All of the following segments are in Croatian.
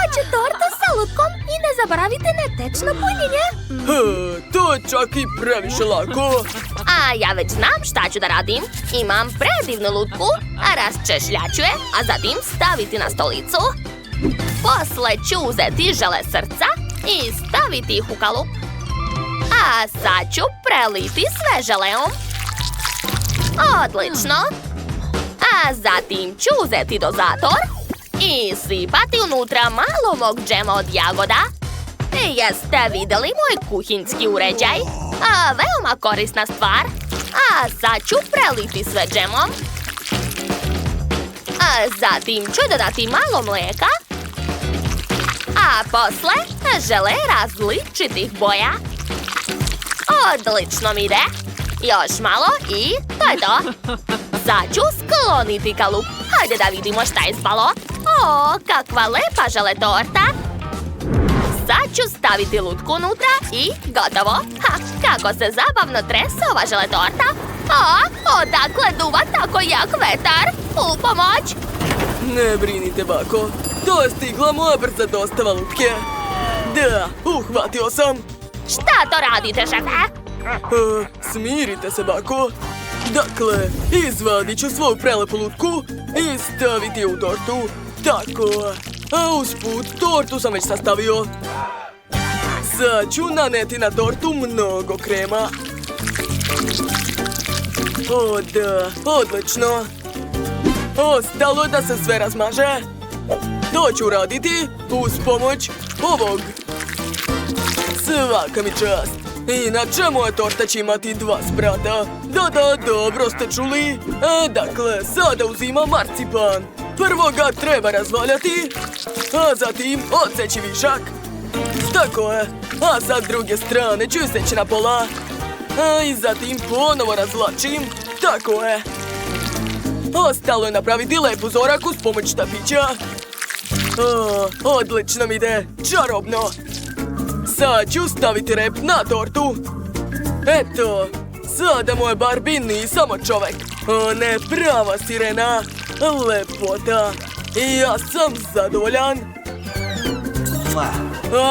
Domaće torte sa lutkom i ne zaboravite na tečno punjenje. To je čak i previše lako. A ja već znam šta ću da radim. Imam predivnu lutku, raščešljat ću je, a zatim staviti na stolicu. Posle ću uzeti žele srca i staviti ih u kalup. A sad ću preliti sve želeom. Odlično. A zatim ću uzeti dozator i sipati unutra malo mog džema od jagoda. Jeste vidjeli moj kuhinjski uređaj? Veoma korisna stvar. A sad ću preliti sve džemom. A zatim ću dodati malo mlijeka. A posle žele različitih boja. Odlično mi ide. Još malo i to je to. Sad ću skloniti kalup. Hajde da vidimo šta je ispalo. O, kakva lepa žele torta. Sad ću staviti lutku unutra i gotovo. Kako se zabavno trese ova žele torta. Odakle duva tako jak vetar? U pomoć! Ne brinite, bako. To je stigla moja brza dostava lutke. Da, uhvatio sam. Šta to radite, šefe? Smirite se, bako. Dakle, izvadit ću svoju prelepu lutku i staviti je u tortu. Tako. A usput, tortu sam već sastavio. Sad ću naneti na tortu mnogo krema. O da, odlično. Ostalo je da se sve razmaže. To ću raditi uz pomoć ovog. Svaka mi čast. Inače, moja torta će imati 2 sprata. Da, dobro ste čuli. Dakle, sada uzimam marcipan. Prvo ga treba razvaljati, a zatim odseći višak. Tako je. A sa druge strane ću seći na pola. I zatim ponovo razvlačim. Tako je. Ostalo je napraviti lep uzorak uz pomoć štapića. Odlično mi ide. Čarobno. Sad ću staviti rep na tortu. Eto, sada moje Barbie nije samo čovek. Ona je prava sirena. Lepota. I ja sam zadovoljan.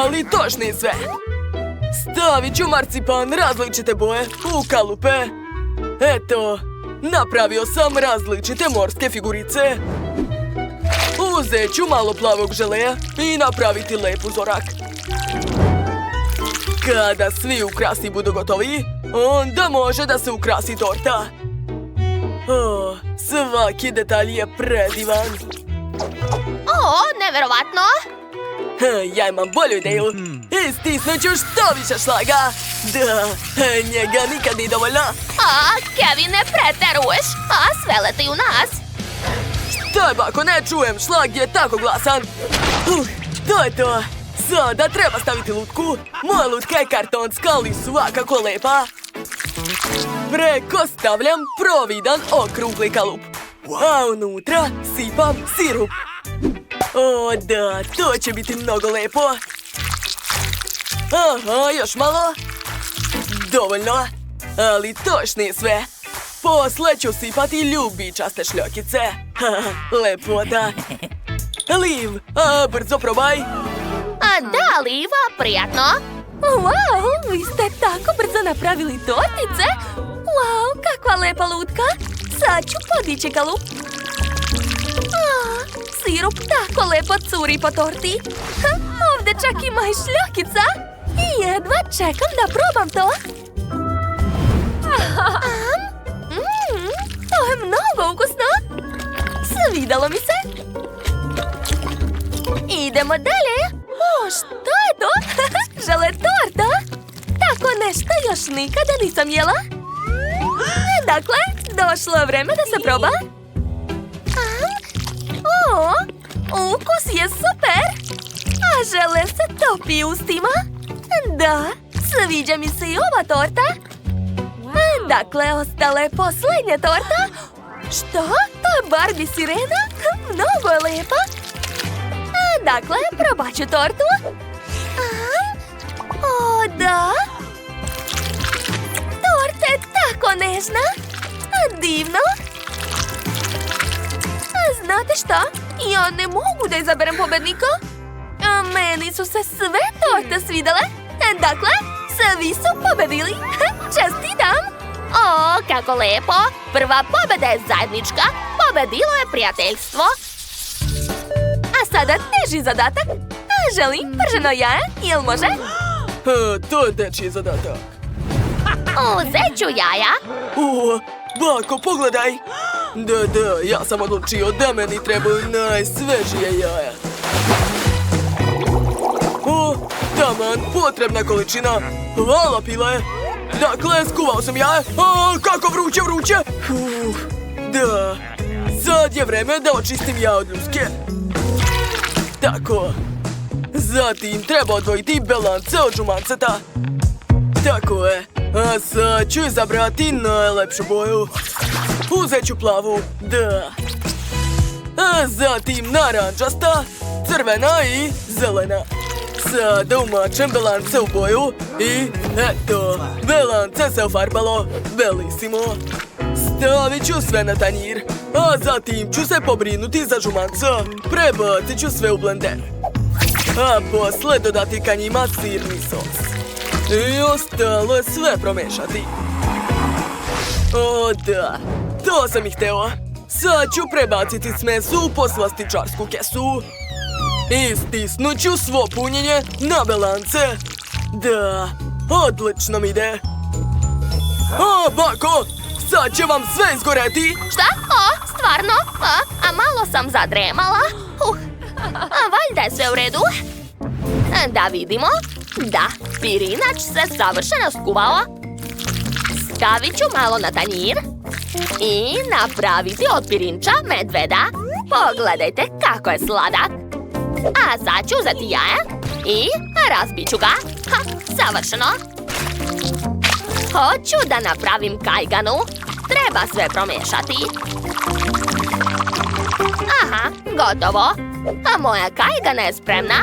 Ali to još nije sve. Stavit ću marcipan različite boje u kalupe. Eto, napravio sam različite morske figurice. Uzet ću malo plavog želeja i napraviti lep uzorak. Kada svi ukrasi budu gotovi, onda može da se ukrasi torta. Svaki detalj je predivan. Neverovatno. Ja imam bolju ideju. Istisnut ću što više šlaga. Da, njega nikad nije dovoljno. Kevin, ne preteruješ. Sve leti u nas. Šta je, bako, ne čujem, šlag je tako glasan. To je to. Sada treba staviti lutku. Moja lutka je kartonska, ali svakako lepa. Preko stavljam providan okrugli kalup. A unutra sipam sirup. O da, to će biti mnogo lepo. Aha, još malo. Dovoljno. Ali to još nije sve. Posle ću sipati ljubičaste šljokice. Lepota. Liv, brzo probaj. Da, Liv, prijatno. Wow, vi ste tako brzo napravili tortice. Wow, kakva lepa lutka. Sad ću podići kalup. Sirup tako lepo curi po torti. Ovdje čak ima i šljokica. I jedva čekam da probam to. To je mnogo ukusno. Svidalo mi se. Idemo dalje. Što je to? Žele torta? Tako nešto još nikada nisam jela. Dakle, došlo je vreme da se proba. Ukus je super. A žele se topi ustima. Da, sviđa mi se i ova torta. Dakle, ostala je posljednja torta. Što? To je Barbie sirena? Mnogo je lepa. Dakle, probat ću tortu. O, da. Torta je tako nežna. Divno. Znate šta? Ja ne mogu da izaberem pobednika. A meni su se sve torte svidele. Dakle, svi su pobedili. Čestitam! O, kako lepo! Prva pobeda je zajednička. Pobedilo je prijateljstvo. A sada teži zadatak. Želim prženo jaje, jel može? To je dečiji zadatak. Uzet ću jaja. Bako, pogledaj! Da, ja sam odlučio da meni trebaju najsvežije jaja. Taman, potrebna količina. Hvala, Pile. Dakle, skuvao sam jaje. Kako vruće! Da, sad je vreme da očistim jaje od ljuske. Tako. Zatim treba odvojiti belance od žumanceta. Tako je. A sad ću izabrati najlepšu boju. Uzet ću plavu, da. A zatim narančasta, crvena i zelena. Sada umačem belance u boju i eto, belance se ofarbalo. Bellissimo. Stavit ću sve na tanjir, a zatim ću se pobrinuti za žumanca. Prebacit ću sve u blender. A posle dodati ka njima sirni sos. I ostalo je sve promešati. O da, to sam ih hteo. Sad ću prebaciti smesu u poslastičarsku kesu. I stisnut ću svo punjenje na belance. Da, odlično mi ide. Bako, sad će vam sve izgoreti. Šta? Stvarno? A malo sam zadremala. Valjda je sve u redu. Da vidimo. Da, pirinač se savršeno skuvao. Stavit ću malo na tanjir i napraviti od pirinča medveda. Pogledajte kako je sladak. A sad ću uzeti jaje i razbit ću ga. Savršeno. Hoću da napravim kajganu. Treba sve promešati. Aha, gotovo. A moja kajgana je spremna.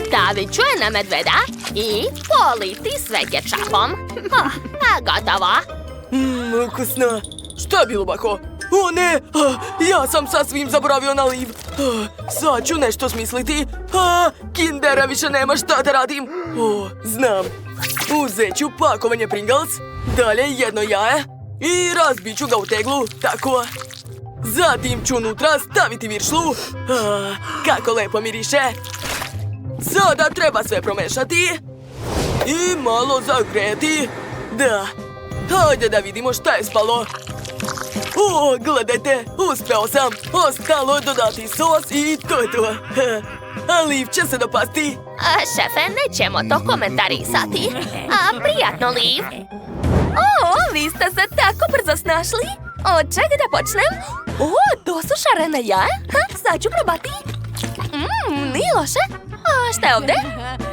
Stavit ću je na medveda i politi sve kečapom. Gotovo. Ukusno. Šta je bilo, Bako? O ne, ja sam sasvim zaboravio na liv. Sad ću nešto smisliti. Kindera više nema šta da radim. Znam. Uzet ću pakovanje Pringles, dalje jedno jaje i razbit ću ga u teglu, tako. Zatim ću unutra staviti viršlu. Kako lepo miriše. Sada treba sve promešati i malo zagreti. Da, hajde da vidimo šta je spalo. Gledajte, uspeo sam. Ostalo je dodati sos i to je to. A Liv će se dopasti. Šefe, nećemo to komentarisati. Prijatno, Liv. Vi ste se tako brzo snašli. Od čega da počnem? To su šarene jaje. Sad ću probati. Nije loše. Šta je ovdje?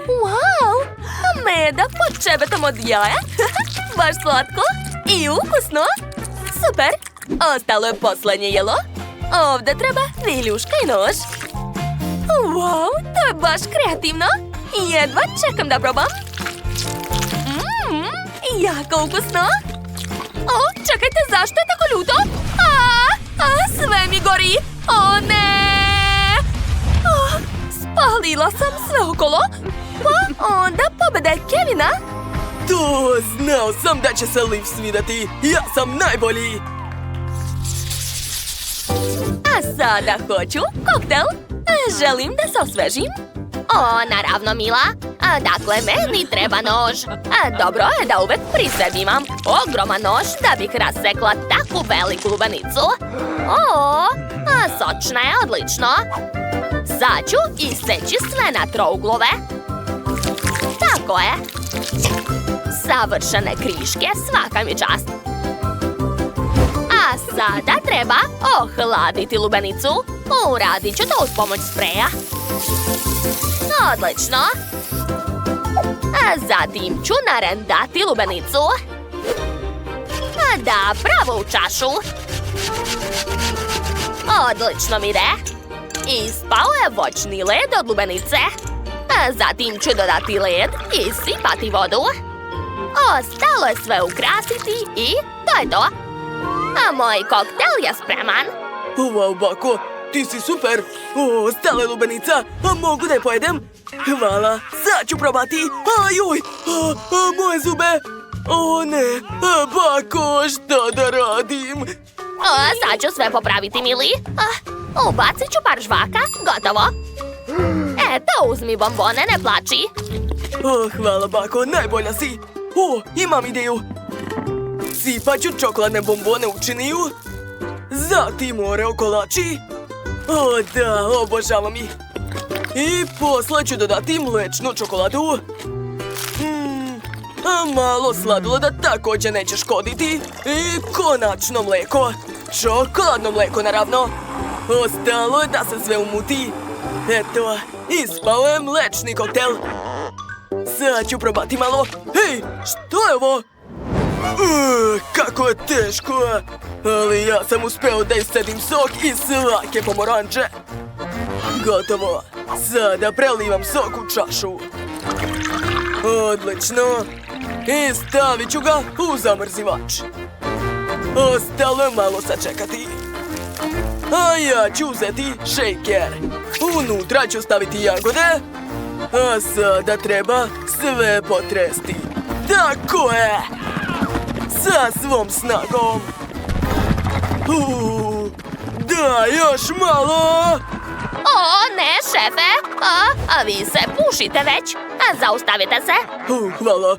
Wow, meda pod čebetom od jaja. Baš slatko i ukusno. Super. Ostalo je posljednje jelo. Ovdje treba viljuška i nož. Wow, to je baš kreativno. Jedva čekam da probam. Jako ukusno. Čekajte, zašto je tako ljuto? Sve mi gori. Ne. Spalila sam sve okolo. Pa onda pobeda je Kevina. To, znao sam da će se Liv svidati. Ja sam najbolji. A sada hoću koktel. Želim da se osvežim. Naravno, Mila. Dakle, meni treba nož. Dobro je da uvek pri sebi imam ogroman nož da bih rasekla takvu veliku lubenicu. Sočna je, odlično. Sad ću iseći sve na trouglove. Tako je. Savršene kriške, svaka mi čast. A sada treba ohladiti lubenicu. Uradit ću to uz pomoć spreja. Odlično. A zatim ću narendati lubenicu. Da, pravo u čašu. Odlično mi ide. Ispao je voćni led od lubenice. A zatim ću dodati led i sipati vodu. Ostalo je sve ukrasiti i to je to. A moj koktel je spreman. Wow, Bako, ti si super! O, stala je lubenica! A mogu da je pojedem? Hvala, sad ću probati! Ajuj! Moje zube! O ne! Bako, šta da radim? Sad ću sve popraviti, mili. Ubacit ću par žvaka, gotovo. Eto, uzmi bombone, ne plači. Hvala, bako, najbolja si! O, imam ideju! Sipat ću čokoladne bombone u činiju, zatim oreo kolači. O da, obožavam ih. I posle ću dodati mlečnu čokoladu. Malo sladoleda također neće škoditi. I konačno mleko. Čokoladno mleko, naravno. Ostalo je da se sve umuti. Eto, ispao je mlečni koktel. Sad ću probati malo. Hej, što je ovo? Kako je teško. Ali ja sam uspeo da iscedim sok iz svake pomoranče. Gotovo. Sada prelivam sok u čašu. Odlično. I stavit ću ga u zamrzivač. Ostalo je malo sačekati. A ja ću uzeti šejker. Unutra ću staviti jagode. A sada treba sve potresti. Tako je! Sa svom snagom. Da, još malo! O, ne, šefe! A vi se pušite već. Zaustavite se. Hvala.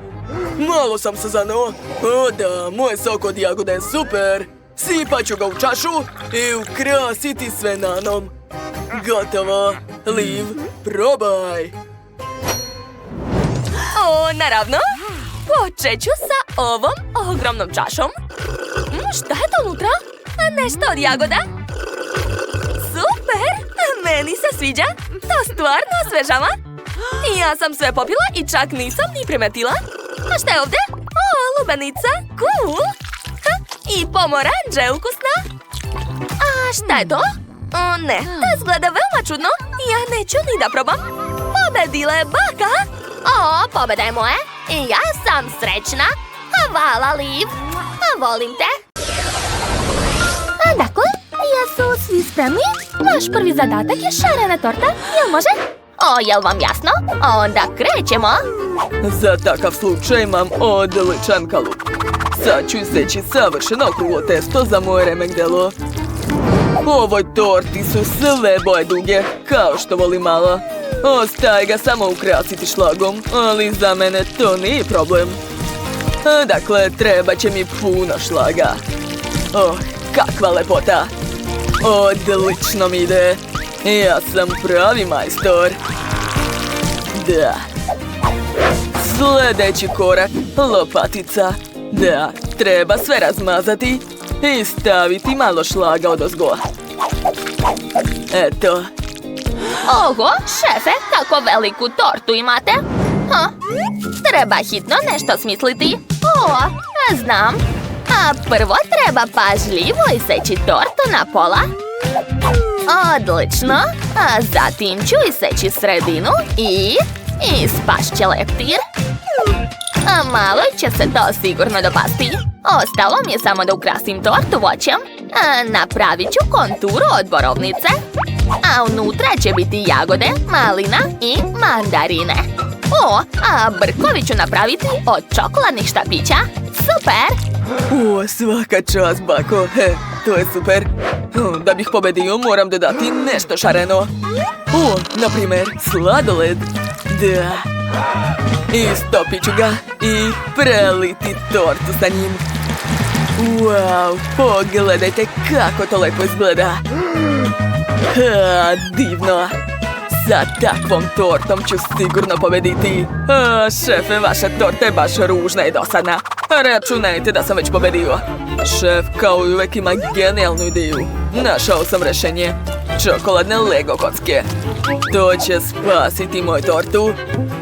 Malo sam se zaneo. O da, moj sok od jagode je super. Sipat ću ga u čašu i ukrasiti sve nanom. Gotovo. Liv, probaj. O, naravno. Počet ću sa ovom ogromnom čašom. Šta je to unutra? Nešto od jagoda? Super! Meni se sviđa. To stvarno osvežava. Ja sam sve popila i čak nisam ni primetila. A šta je ovdje? O, lubenica. Cool! I pomoranđa je ukusna. A šta je to? O, ne, to izgleda veoma čudno. Ja neću ni da probam. Pobedila je baka. O, pobeda je moje. I ja sam srećna. Hvala, Liv. Volim te. Dakle, jesu svi spremni? Vaš prvi zadatak je šarena torta. Jel može? O, jel vam jasno? Onda krećemo. Za takav slučaj imam odličan kalup. Sad ću iseći savršeno okruglo testo za moje remek-delo. U ovoj torti su sve boje duge, kao što volim mala. Ostaje ga samo ukrasiti šlagom, ali za mene to nije problem. Dakle, treba će mi puno šlaga. Kakva lepota! Odlično mi ide. Ja sam pravi majstor. Da. Sljedeći korak, lopatica. Da, treba sve razmazati i staviti malo šlaga odozgo. Eto. Oho, šefe, kako veliku tortu imate. Treba hitno nešto smisliti. Znam. A prvo treba pažljivo iseći tortu na pola. Odlično. A zatim ću iseći sredinu i ispašće leptir. A malo će se to sigurno dopasti. Ostalo mi je samo da ukrasim tortu voćem. Napravit ću konturu od borovnice. A unutra će biti jagode, malina i mandarine. A brkovi ću napraviti od čokoladnih štapića. Super! Svaka čast, bako. To je super. Da bih pobedio, moram dodati nešto šareno. Na primjer, sladoled. Da. Istopit ću ga i preliti tortu sa njim. Wow, pogledajte kako to lepo izgleda. Divno. Sa takvom tortom ću sigurno pobediti. Šefe, vaša torta je baš ružna i dosadna. Računajte da sam već pobedio. Šef kao i uvek ima genijalnu ideju. Našao sam rešenje. Čokoladne Lego kocke. To će spasiti moju tortu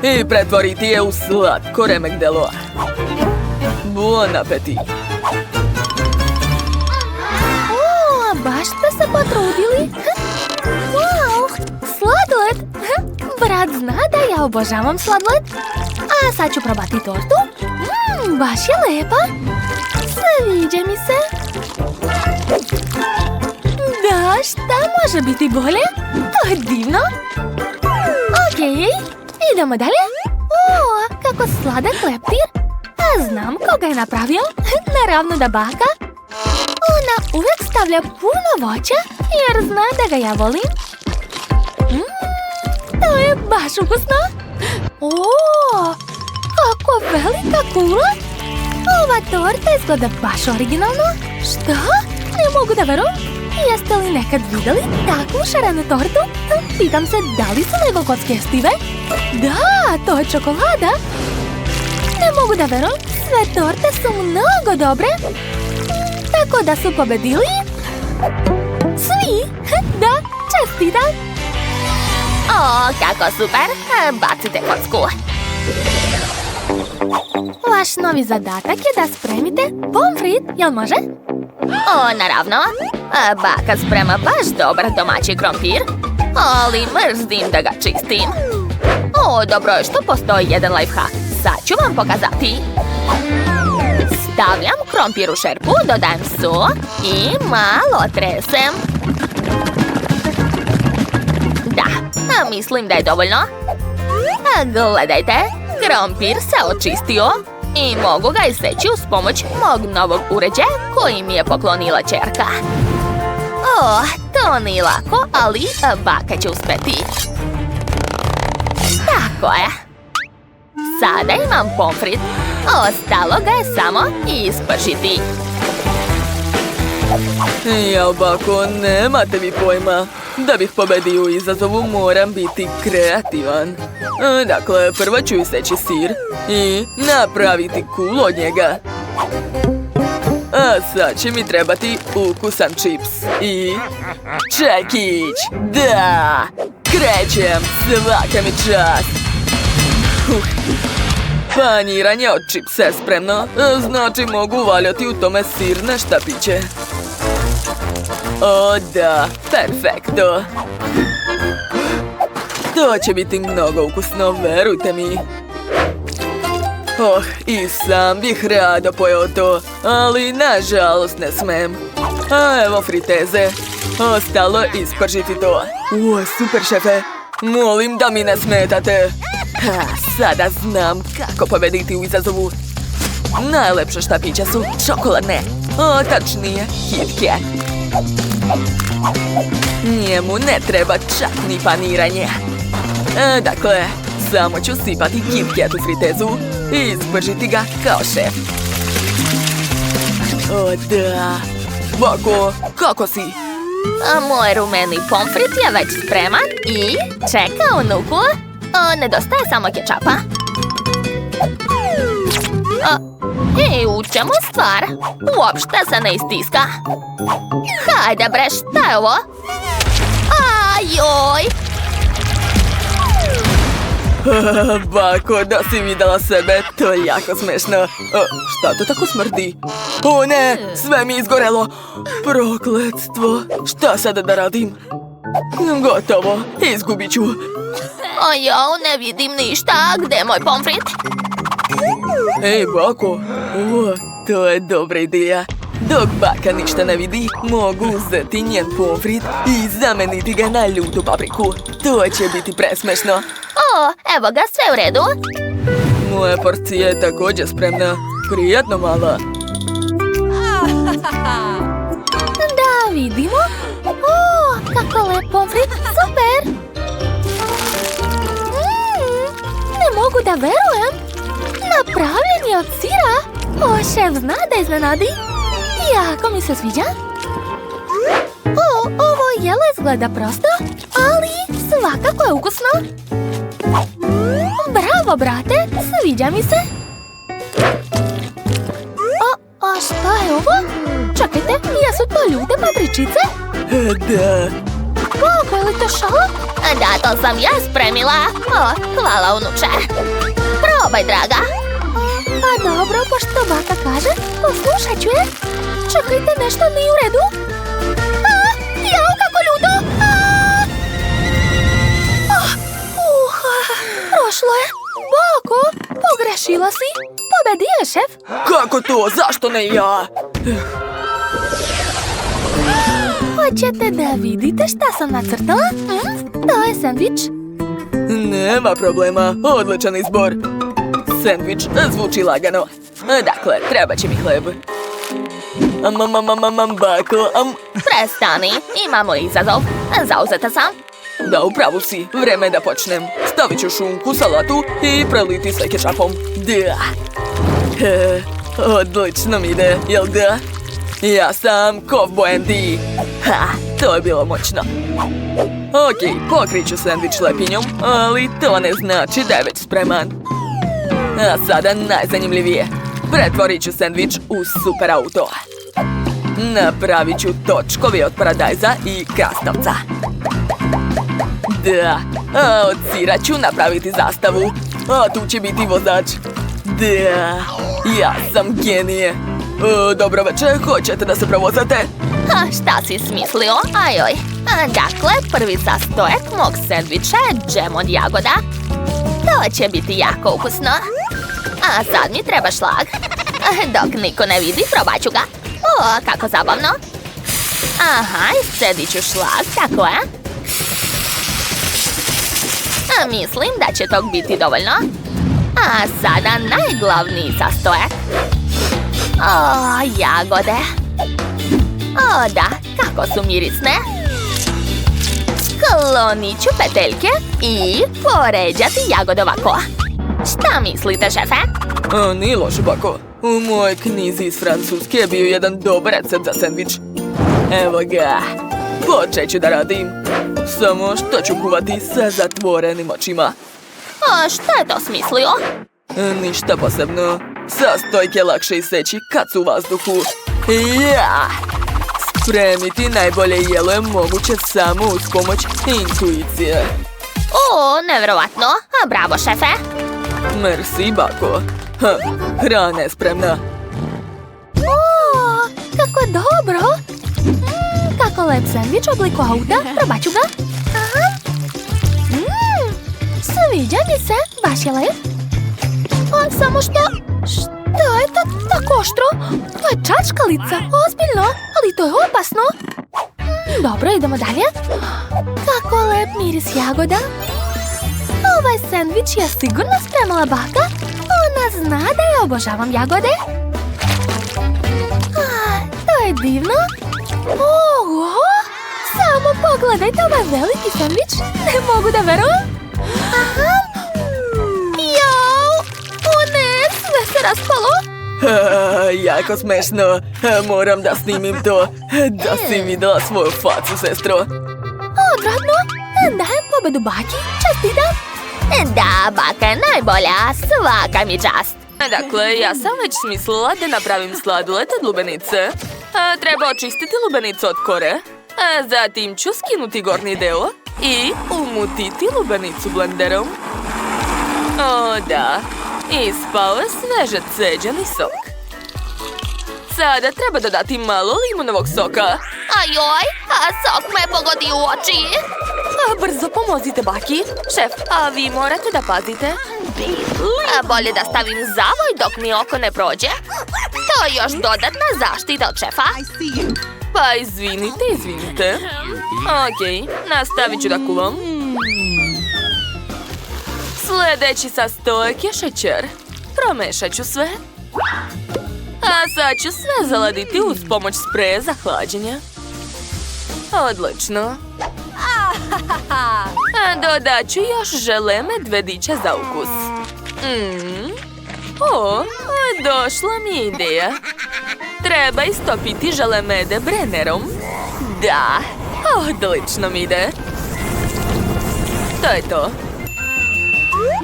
i pretvoriti je u slatko remek-delo. Bon appetit! Baš ste se potrudili. Wow, sladoled. Brat zna da ja obožavam sladoled. A sad ću probati tortu. Baš je lepa. Sviđa mi se. Da, šta može biti bolje? To je divno. Okej, idemo dalje. O, kako sladak leptir. A znam koga je napravio. Naravno da baka. Ona uvijek stavlja puno voća jer zna da ga ja volim. To je baš ukusno. O, kako velika kula. Ova torta izgleda baš originalno. Šta? Ne mogu da verujem. Jeste li nekad vidjeli takvu šarenu tortu? Pitam se da li su nego kocke jestive? Da, to je čokolada. Ne mogu da verujem. Sve torte su mnogo dobre. Tako da su pobedili svi. Da, čestitam. O, kako super. Bacite kocku. Vaš novi zadatak je da spremite pomfrit, jel može? O, naravno. Baka sprema baš dobar domaći krompir, ali mrzim da ga čistim. O, dobro je što postoji jedan lifehack. Sad ću vam pokazati. Stavljam krompir u šerpu, dodajem so i malo tresem. Da, mislim da je dovoljno. Gledajte, krompir se očistio i mogu ga iseći uz pomoć mog novog uređaja koji mi je poklonila ćerka. O, to nije lako, ali baka će uspjeti. Tako je. Sada imam pomfrit. Ostalo ga je samo ispržiti. Jao, bako, nemate vi pojma. Da bih pobedio u izazovu moram biti kreativan. Dakle, prvo ću iseći sir i napraviti kulu od njega. A sad će mi trebati ukusan čips i čekić. Da! Krećem, svaka mi čast. Paniranje od čipsa je spremno, znači mogu uvaljati u tome sirne štapiće. O da, perfekto. To će biti mnogo ukusno, verujte mi. Oh, i sam bih rado pojeo to, ali nažalost ne smem. A evo friteze. Ostalo ispržiti to. O, super šefe. Molim da mi ne smetate. Sada znam kako pobediti u izazovu. Najlepše štapiće su čokoladne. O, tačnije, Kit Kat. Njemu ne treba čak ni paniranje. Dakle, samo ću sipati Kit Kat u fritezu i ispržiti ga kao šef. O da. Bako, kako si? Moj rumeni pomfrit je već spreman i čeka unuku. Nedostaje samo kečapa. I u čemu stvar? Uopšte se ne istiska. Hajde bre, šta je ovo? Ajoj! Bako, da si vidjela sebe, to je jako smešno. Šta to tako smrdi? O ne, sve mi je izgorelo. Prokletstvo. Šta sada da radim? Gotovo, izgubit ću. Ne vidim ništa. Gdje je moj pomfrit? Ej, bako, to je dobra ideja. Dok baka ništa ne vidi, mogu uzeti njen pomfrit i zameniti ga na ljutu papriku. To će biti presmešno. Evo ga, sve u redu. Moja porcija je također spremna. Prijatno, mala. Da vidimo. Kako lep pomfrit, super. Ne mogu da verujem. Napravljen je od sira. Šef zna da iznenadi. Jako mi se sviđa. Ovo jelo izgleda prosto, ali svakako je ukusno. Bravo, brate, sviđa mi se. A šta je ovo? Čekajte, jesu to ljute papričice? Da. Kako, je li to šala? Da, to sam ja spremila. Hvala, unuče. Probaj, draga. Pa dobro, pošto baka kaže, poslušat ću je. Čekajte, nešto nije u redu. Jao, kako ljuto! Prošlo je. Bako, pogrešila si. Pobedio je šef. Kako to? Zašto ne ja? Hoćete da vidite šta sam nacrtala? To je sendvič. Nema problema, odličan izbor. Sendvič zvuči lagano. Dakle, treba će mi hleb. Bako, Prestani, imamo izazov. Zauzeta sam. Da, upravo si. Vreme je da počnem. Stavit ću šunku, salatu i preliti sve kečapom. Da. Odlično mi ide, jel da? Ja sam Kovboj Andy. Ha, to je bilo moćno. Okej, pokrit ću sendvič lepinjom, ali to ne znači da je već spreman. A sada najzanimljivije. Pretvorit ću sendvič u super auto. Napravit ću točkovi od paradajza i krastavca. Da, a od sira ću napraviti zastavu. A tu će biti vozač. Da, ja sam genije. Dobro večer, hoćete da se provozate? Šta si smislio? Ajoj. Dakle, prvi sastojak mog sendviča je džem od jagoda. To će biti jako ukusno. A sad mi treba šlag. Dok niko ne vidi, probat ću ga. O, kako zabavno. Aha, iscedit ću šlag, tako je. Mislim da će tog biti dovoljno. A sada najglavniji sastojak. O, jagode. O, da, kako su mirisne. Sklonit ću peteljke i poređati jagode ovako. Šta mislite, šefe? Nije loše, bako. U mojoj knjizi iz Francuske je bio jedan dobar recept za sendvič. Evo ga. Počet ću da radim. Samo što ću kuvati sa zatvorenim očima. A šta je to smislio? Ništa posebno. Sastojke lakše iseći kad su u vazduhu. Ja! Spremiti najbolje jelo je moguće samo uz pomoć intuicije. O, nevjerovatno. A bravo, šefe. Merci, bako. Hrana je spremna. O, kako dobro. Kako lep sendvič u obliku auta. Probat ću ga. Aha. Sviđa mi se. Baš je lep. A samo što... Šta je tako oštro? To je čačkalica. Ozbiljno. Ali to je opasno. Dobro, idemo dalje. Kako lep miris jagoda. Ovaj sendvič je sigurno spremala baka. Ona zna da ja obožavam jagode. To je divno. Oho! Samo pogledajte ovaj veliki sendvič. Ne mogu da verujem. Aha. Jao! O ne, sve se raspalo. Jako smešno. Moram da snimim to. Da si videla svoju facu, sestro. Odvratno. Dajem pobedu baki. Čestitam. Da, baka je najbolja. Svaka mi čast. Dakle, ja sam već smislila da napravim sladoled od lubenice. Treba očistiti lubenicu od kore. Zatim ću skinuti gornji deo i umutiti lubenicu blenderom. O, da. Ispao je sveže ceđeni sok. Sada treba dodati malo limunovog soka. Ajoj, a sok me pogodi u oči. Brzo pomozite baki. Šef, a vi morate da pazite. Bolje da stavim zavoj dok mi oko ne prođe. To je još dodatna zaštita od šefa. Pa izvinite. Okej, nastavit ću da kuvam. Sljedeći sastojak je šećer. Promešat ću sve. A sad ću sve zaladiti uz pomoć spreja za hlađenje. Odlično. Dodat ću još žele medvedića za ukus. O, došla mi je ideja. Treba istopiti žele mede brenerom. Da, odlično mi ide. To je to.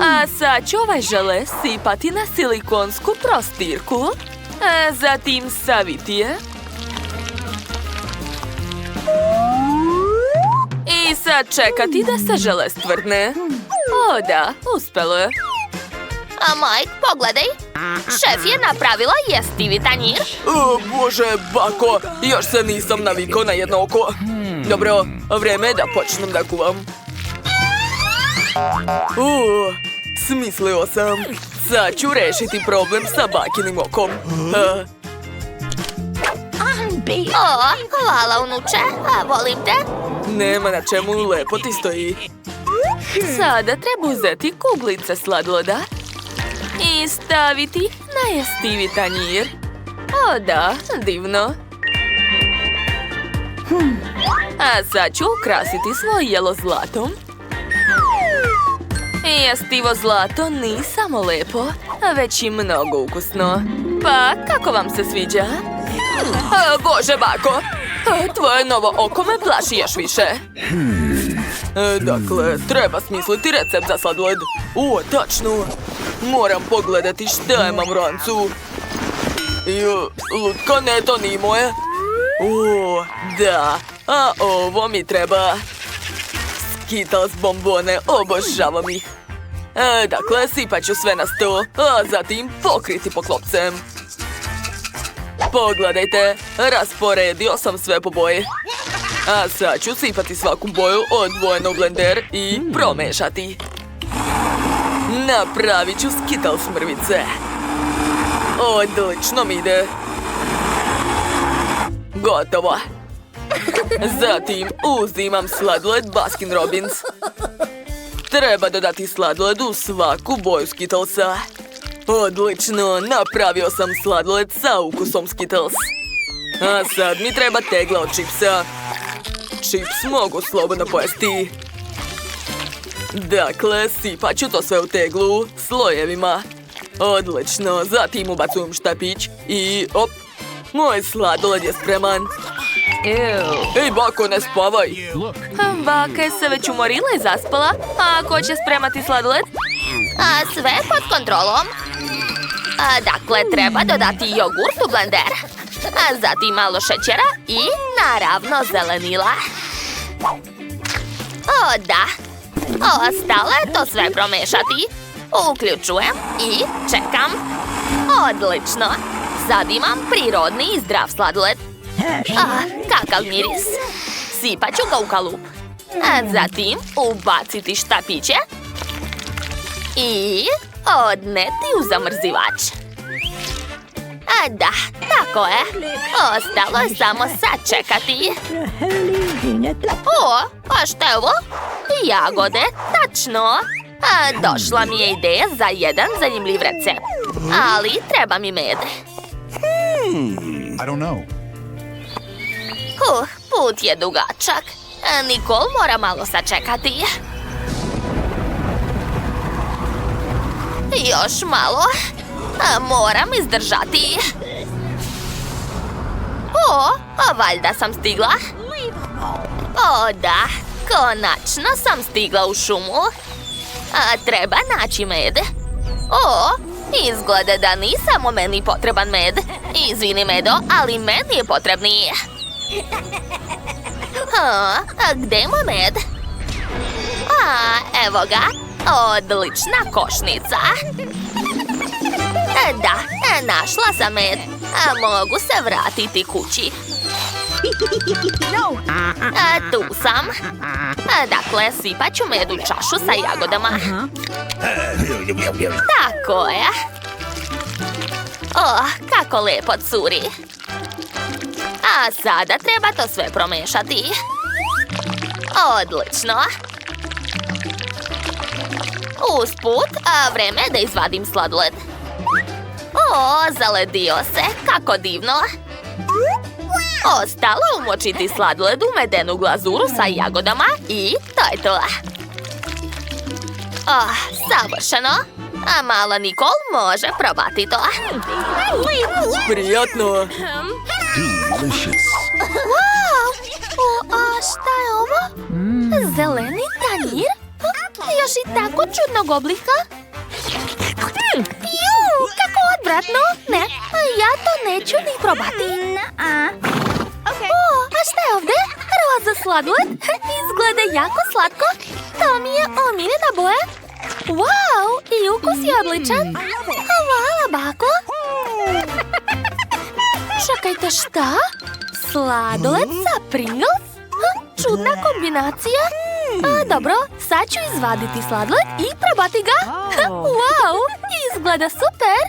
A sad ću ovaj žele sipati na silikonsku prostirku. A zatim saviti je. I sad čekati da se žele stvrdne. O da, uspelo je. A Mike, pogledaj. Šef je napravila jestivi tanjir. O, Bože, bako, još se nisam navikao na jedno oko. Dobro, vreme je da počnem da kuvam. Smislio sam. Sad ću rešiti problem sa bakinim okom. O, hvala unuče, a volim te. Nema na čemu, lepo ti stoji. Sada treba uzeti kuglice sladoleda i staviti na jestivi tanjir. O da, divno. A sad ću ukrasiti svoje jelo zlatom. Jestivo zlato nije samo lepo, već i mnogo ukusno. Pa, kako vam se sviđa? Bože, bako! Tvoje novo oko me plaši još više. Dakle, treba smisliti recept za sladoled. Tačno! Moram pogledati šta imam u rancu. Lutka, ne, to nije moje. Da. A ovo mi treba. Skittles bombone, obožavam ih. Dakle, sipat ću sve na sto, a zatim pokriti poklopcem. Pogledajte, rasporedio sam sve po boji. A sad ću sipati svaku boju odvojeno u blender i promešati. Napravit ću Skittles mrvice. Odlično mi ide. Gotovo. Zatim uzimam sladoled Baskin Robbins. Treba dodati sladoled u svaku boju Skittlesa. Odlično, napravio sam sladoled sa ukusom Skittles. A sad mi treba tegla od čipsa. Čips mogu slobodno pojesti. Dakle, sipat ću to sve u teglu, slojevima. Odlično, zatim ubacujem štapić i op, moj sladoled je spreman. Ej, bako, ne spavaj. Baka je se već umorila i zaspala. A ko će spremati sladoled? Sve pod kontrolom. Dakle, treba dodati jogurt u blender. Zatim malo šećera i naravno zelenila. O, da. Ostalo je to sve promešati. Uključujem i čekam. Odlično. Sad imam prirodni i zdrav sladoled. Kakav miris. Sipat ću ga u kalup. Zatim ubaciti štapiće i odneti u zamrzivač. Da, tako je. Ostalo je samo sačekati. A šta je ovo? Jagode, tačno. Došla mi je ideja za jedan zanimljiv recept. Ali treba mi med. I don't know. Put je dugačak. Nikol mora malo sačekati. Još malo. Moram izdržati. Valjda sam stigla. Da, konačno sam stigla u šumu. Treba naći med. Izgleda da nije samo meni potreban med. Izvini, Medo, ali meni je potrebniji. Gde je moj med? Evo ga. Odlična košnica. Da, našla sam med. Mogu se vratiti kući. Tu sam. Dakle, sipat ću med u čašu sa jagodama. Tako je. Kako lepo curi. A sada treba to sve promešati. Odlično. Usput, vreme je da izvadim sladoled. Zaledio se, kako divno. Ostalo umočiti sladoled u medenu glazuru sa jagodama i to je to. Savršeno. A mala Nikol može probati to. Prijatno. Delicious. Wow! Šta je ovo? Zeleni tanjir? Još i tako čudnog oblika? Kako odvratno! Ne, ja to neću ni probati. A šta je ovdje? Roza sladoled? Izgleda jako slatko. To mi je omiljena boja. Wow, i ukus je odličan. Hvala, bako. Čekajte, šta? Sladoled sa Pringles? Čudna kombinacija. Dobro, sad ću izvaditi sladoled i probati ga. Wow, izgleda super.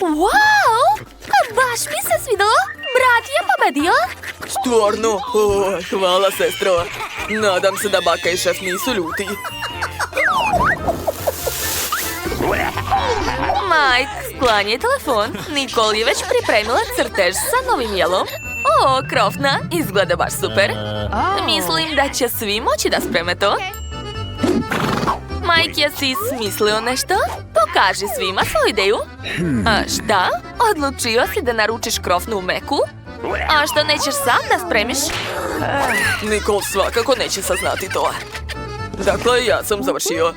Wow, Baš mi se svidelo. Brat je pobedio. Stvarno? O, hvala, sestro. Nadam se da baka i šef nisu ljuti. Mike, sklanjaj telefon. Nicole je već pripremila crtež sa novim jelom. O, krofna, izgleda baš super. Mislim da će svi moći da spreme to. Mike, jesi smislio nešto? Pokaži svima svoju ideju. A šta? Odlučio si da naručiš krofnu u Meku? A što nećeš sam da spremiš? Nicole svakako neće saznati to. Dakle, ja sam završio.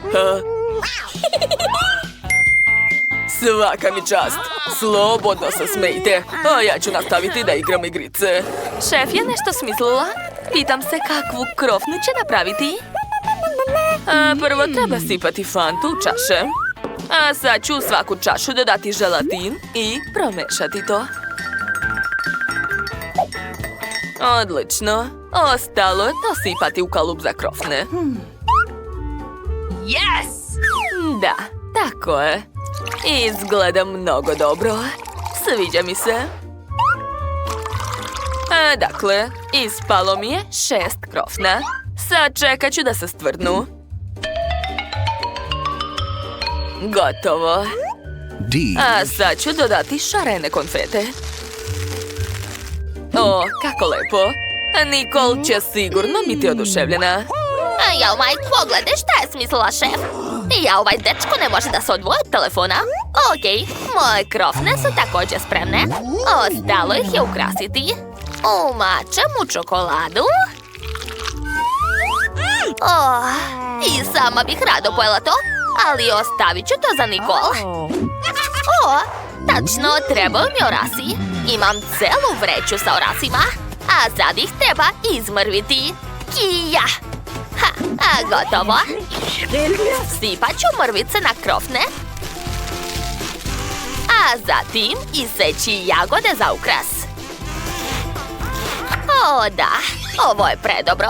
Svaka mi čast. Slobodno se smejte. A ja ću nastaviti da igram igrice. Šef je nešto smislila. Pitam se kakvu krofnu će napraviti. Prvo treba sipati fantu u čaše. A sad ću u svaku čašu dodati želatin i promešati to. Odlično. Ostalo je dosipati u kalup za krofne. Yes! Da, tako je. Izgleda mnogo dobro. Sviđa mi se. Dakle, ispalo mi je 6 krofna. Sad čekat ću da se stvrdnu. Gotovo. A sad ću dodati šarene konfete. O, kako lepo. Nicole će sigurno biti oduševljena. Jao, Mike, pogledaj šta je smislila šef. Ja, ovaj dečko ne može da se odvoji od telefona. Okej, moje krofne su također spremne. Ostalo ih je ukrasiti. Umačem u čokoladu. I sama bih rado pojela to, ali ostavit ću to za Nicole. Tačno, trebaju mi orasi. Imam celu vreću sa orasima, a sad ih treba izmrviti. Kija! Gotovo. Sipat ću mrvice na krofne, a zatim iseći jagode za ukras. O da, ovo je predobro.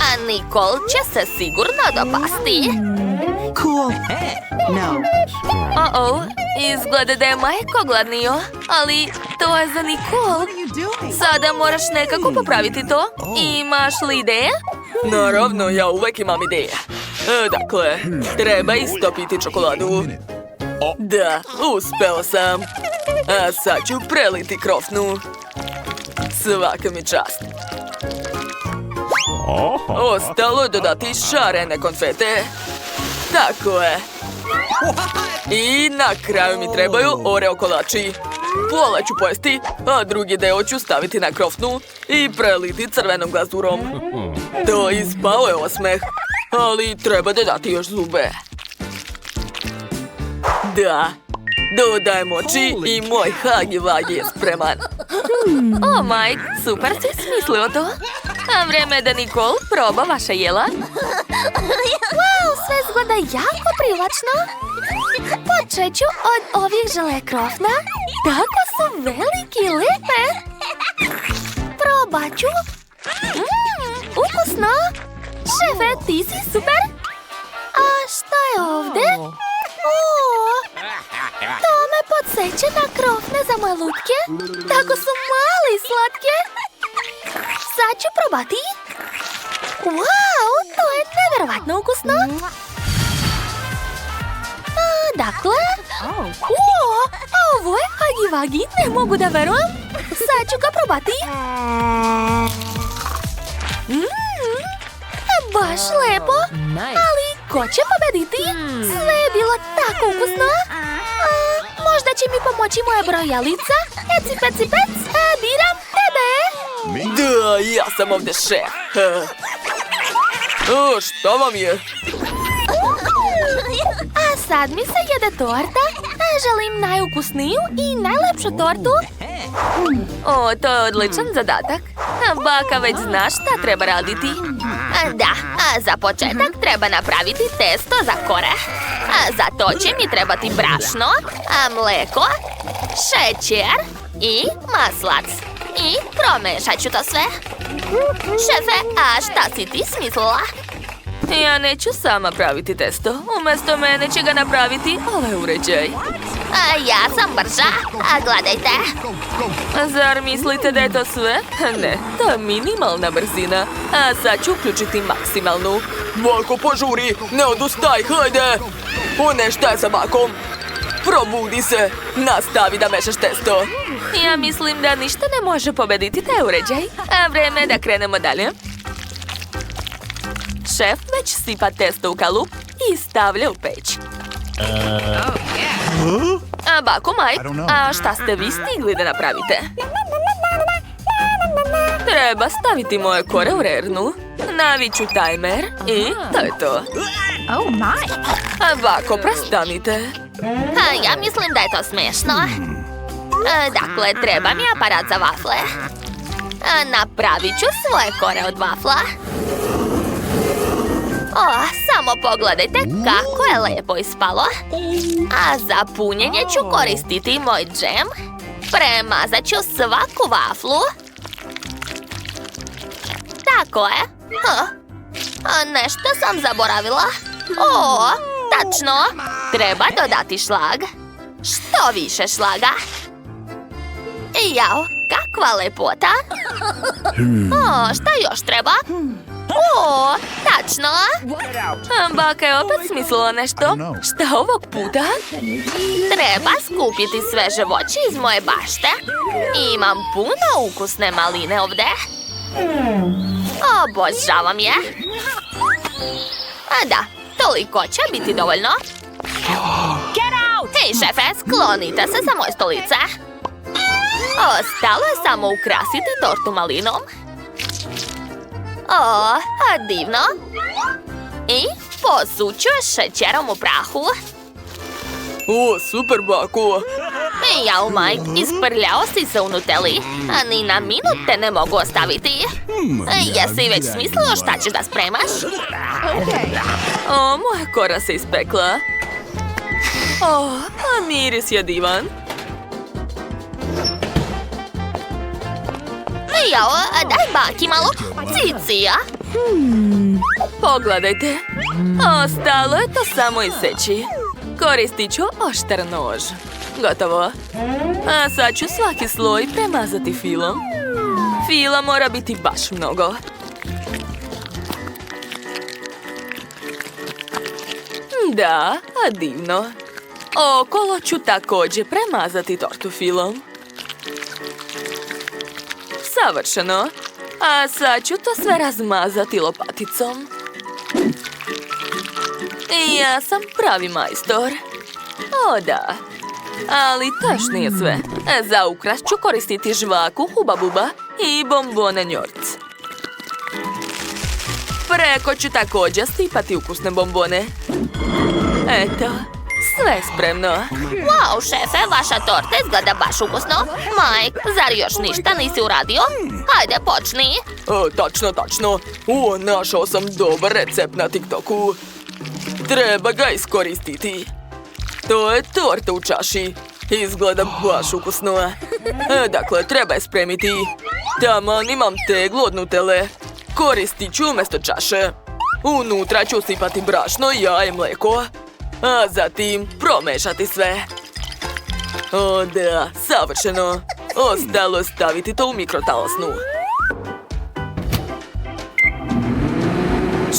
A Nicole će se sigurno dopasti. Cool. No. Izgleda da je Mike ogladnio, ali to je za Nicole. Sada moraš nekako popraviti to. Imaš li ideje? Naravno, ja uvek imam ideje. Dakle, treba istopiti čokoladu. Da, uspeo sam. A sad ću preliti krofnu. Svaka mi čast. Ostalo je dodati šarene konfete. Tako je. I na kraju mi trebaju oreo kolači. Pola ću pojesti, a drugi deo ću staviti na krofnu i preliti crvenom glazurom. To ispao je osmeh, ali treba dodati još zube. Da, dodajem oči i moj hagi-vagi je spreman. O, Mike, super si smislio to. A vreme je da Nicole proba vaša jela. Wow, sve izgleda jako privlačno. Počet ću od ovih žele krofna. Tako su veliki i lepe. Probat ću. Ukusno. Šefe, ti si super. A šta je ovdje? To me podsjeća na krofne za moje lutke. Tako su mali i slatke. Sad ću probati. Wow, to je nevjerovatno ukusno. Dakle, ovo je hagi-vagi, ne mogu da verujem. Sad ću ga probati. Baš lepo, ali ko će pobediti? Sve je bilo tako ukusno. Možda će mi pomoći moja brojalica. Eci, peci, pec, biram tebe. Da, ja sam ovdje šef. Šta vam je? A sad mi se jede torta. Želim najukusniju i najlepšu tortu. O, to je odličan zadatak. Baka već zna šta treba raditi. Da, a za početak treba napraviti testo za kore. A za to će mi trebati brašno, mleko, šećer i maslac. I promešat ću to sve. Šefe, a šta si ti smislila? Ja neću sama praviti testo. Umjesto mene će ga napraviti ovaj uređaj. Ja sam brža, gledajte. Zar mislite da je to sve? Ne, to je minimalna brzina. A sad ću uključiti maksimalnu. Bako, požuri, ne odustaj, hajde! One, šta je sa bakom? Probudi se, nastavi da mešaš testo. Ja mislim da ništa ne može pobediti taj uređaj. A vreme je da krenemo dalje. Šef već sipa testo u kalup i stavlja u peć. Bako, Mike, a šta ste vi stigli da napravite? Treba staviti moje kore u rernu. Naviću tajmer i to je to. Bako, prestanite. Ja mislim da je to smešno. Dakle, treba mi aparat za vafle. Napravit ću svoje kore od vafla. Samo pogledajte kako je lepo ispalo. A za punjenje ću koristiti moj džem. Premazat ću svaku vaflu. Tako je. Nešto sam zaboravila. Tačno. Treba dodati šlag. Što više šlaga. Jao, kakva lepota. Šta još treba? Tačno. Baka je opet smislila nešto. Šta ovog puta? Treba skupiti sveže voće iz moje bašte. Imam puno ukusne maline ovde. Obožavam je. Da, toliko će biti dovoljno. Hej, šefe, sklonite se sa moje stolice. Ostalo je samo ukrasiti tortu malinom. Divno. I posuću je šećerom u prahu. Super, Bako. Jao, Mike, isprljao si se u Nutelli. Ni na minut te ne mogu ostaviti. Jesi već smislio šta ćeš da spremaš? Moja kora se ispekla. A miris je divan. Jao, daj baki malo. Cicija. Pogledajte. Ostalo je to samo iseći. Koristit ću oštar nož. Gotovo. A sad ću svaki sloj premazati filom. Fila mora biti baš mnogo. Da, divno. Okolo ću također premazati tortu filom. Savršeno. A sad ću to sve razmazati lopaticom. Ja sam pravi majstor. Da. Ali to još nije sve. Za ukras ću koristiti žvaku Huba Buba i bombone Njorc. Preko ću također sipati ukusne bombone. Eto, sve je spremno. Wow, šefe, vaša torta izgleda baš ukusno. Mike, zar još ništa nisi uradio? Hajde, počni. Tačno. Našao sam dobar recept na TikToku. Treba ga iskoristiti. To je torta u čaši. Izgleda baš ukusno. Dakle, treba je spremiti. Taman imam teglu od Nutelle. Koristit ću umjesto čaše. Unutra ću sipati brašno, jaje, mleko. A zatim promešati sve. Da, savršeno. Ostalo staviti to u mikrotalasnu.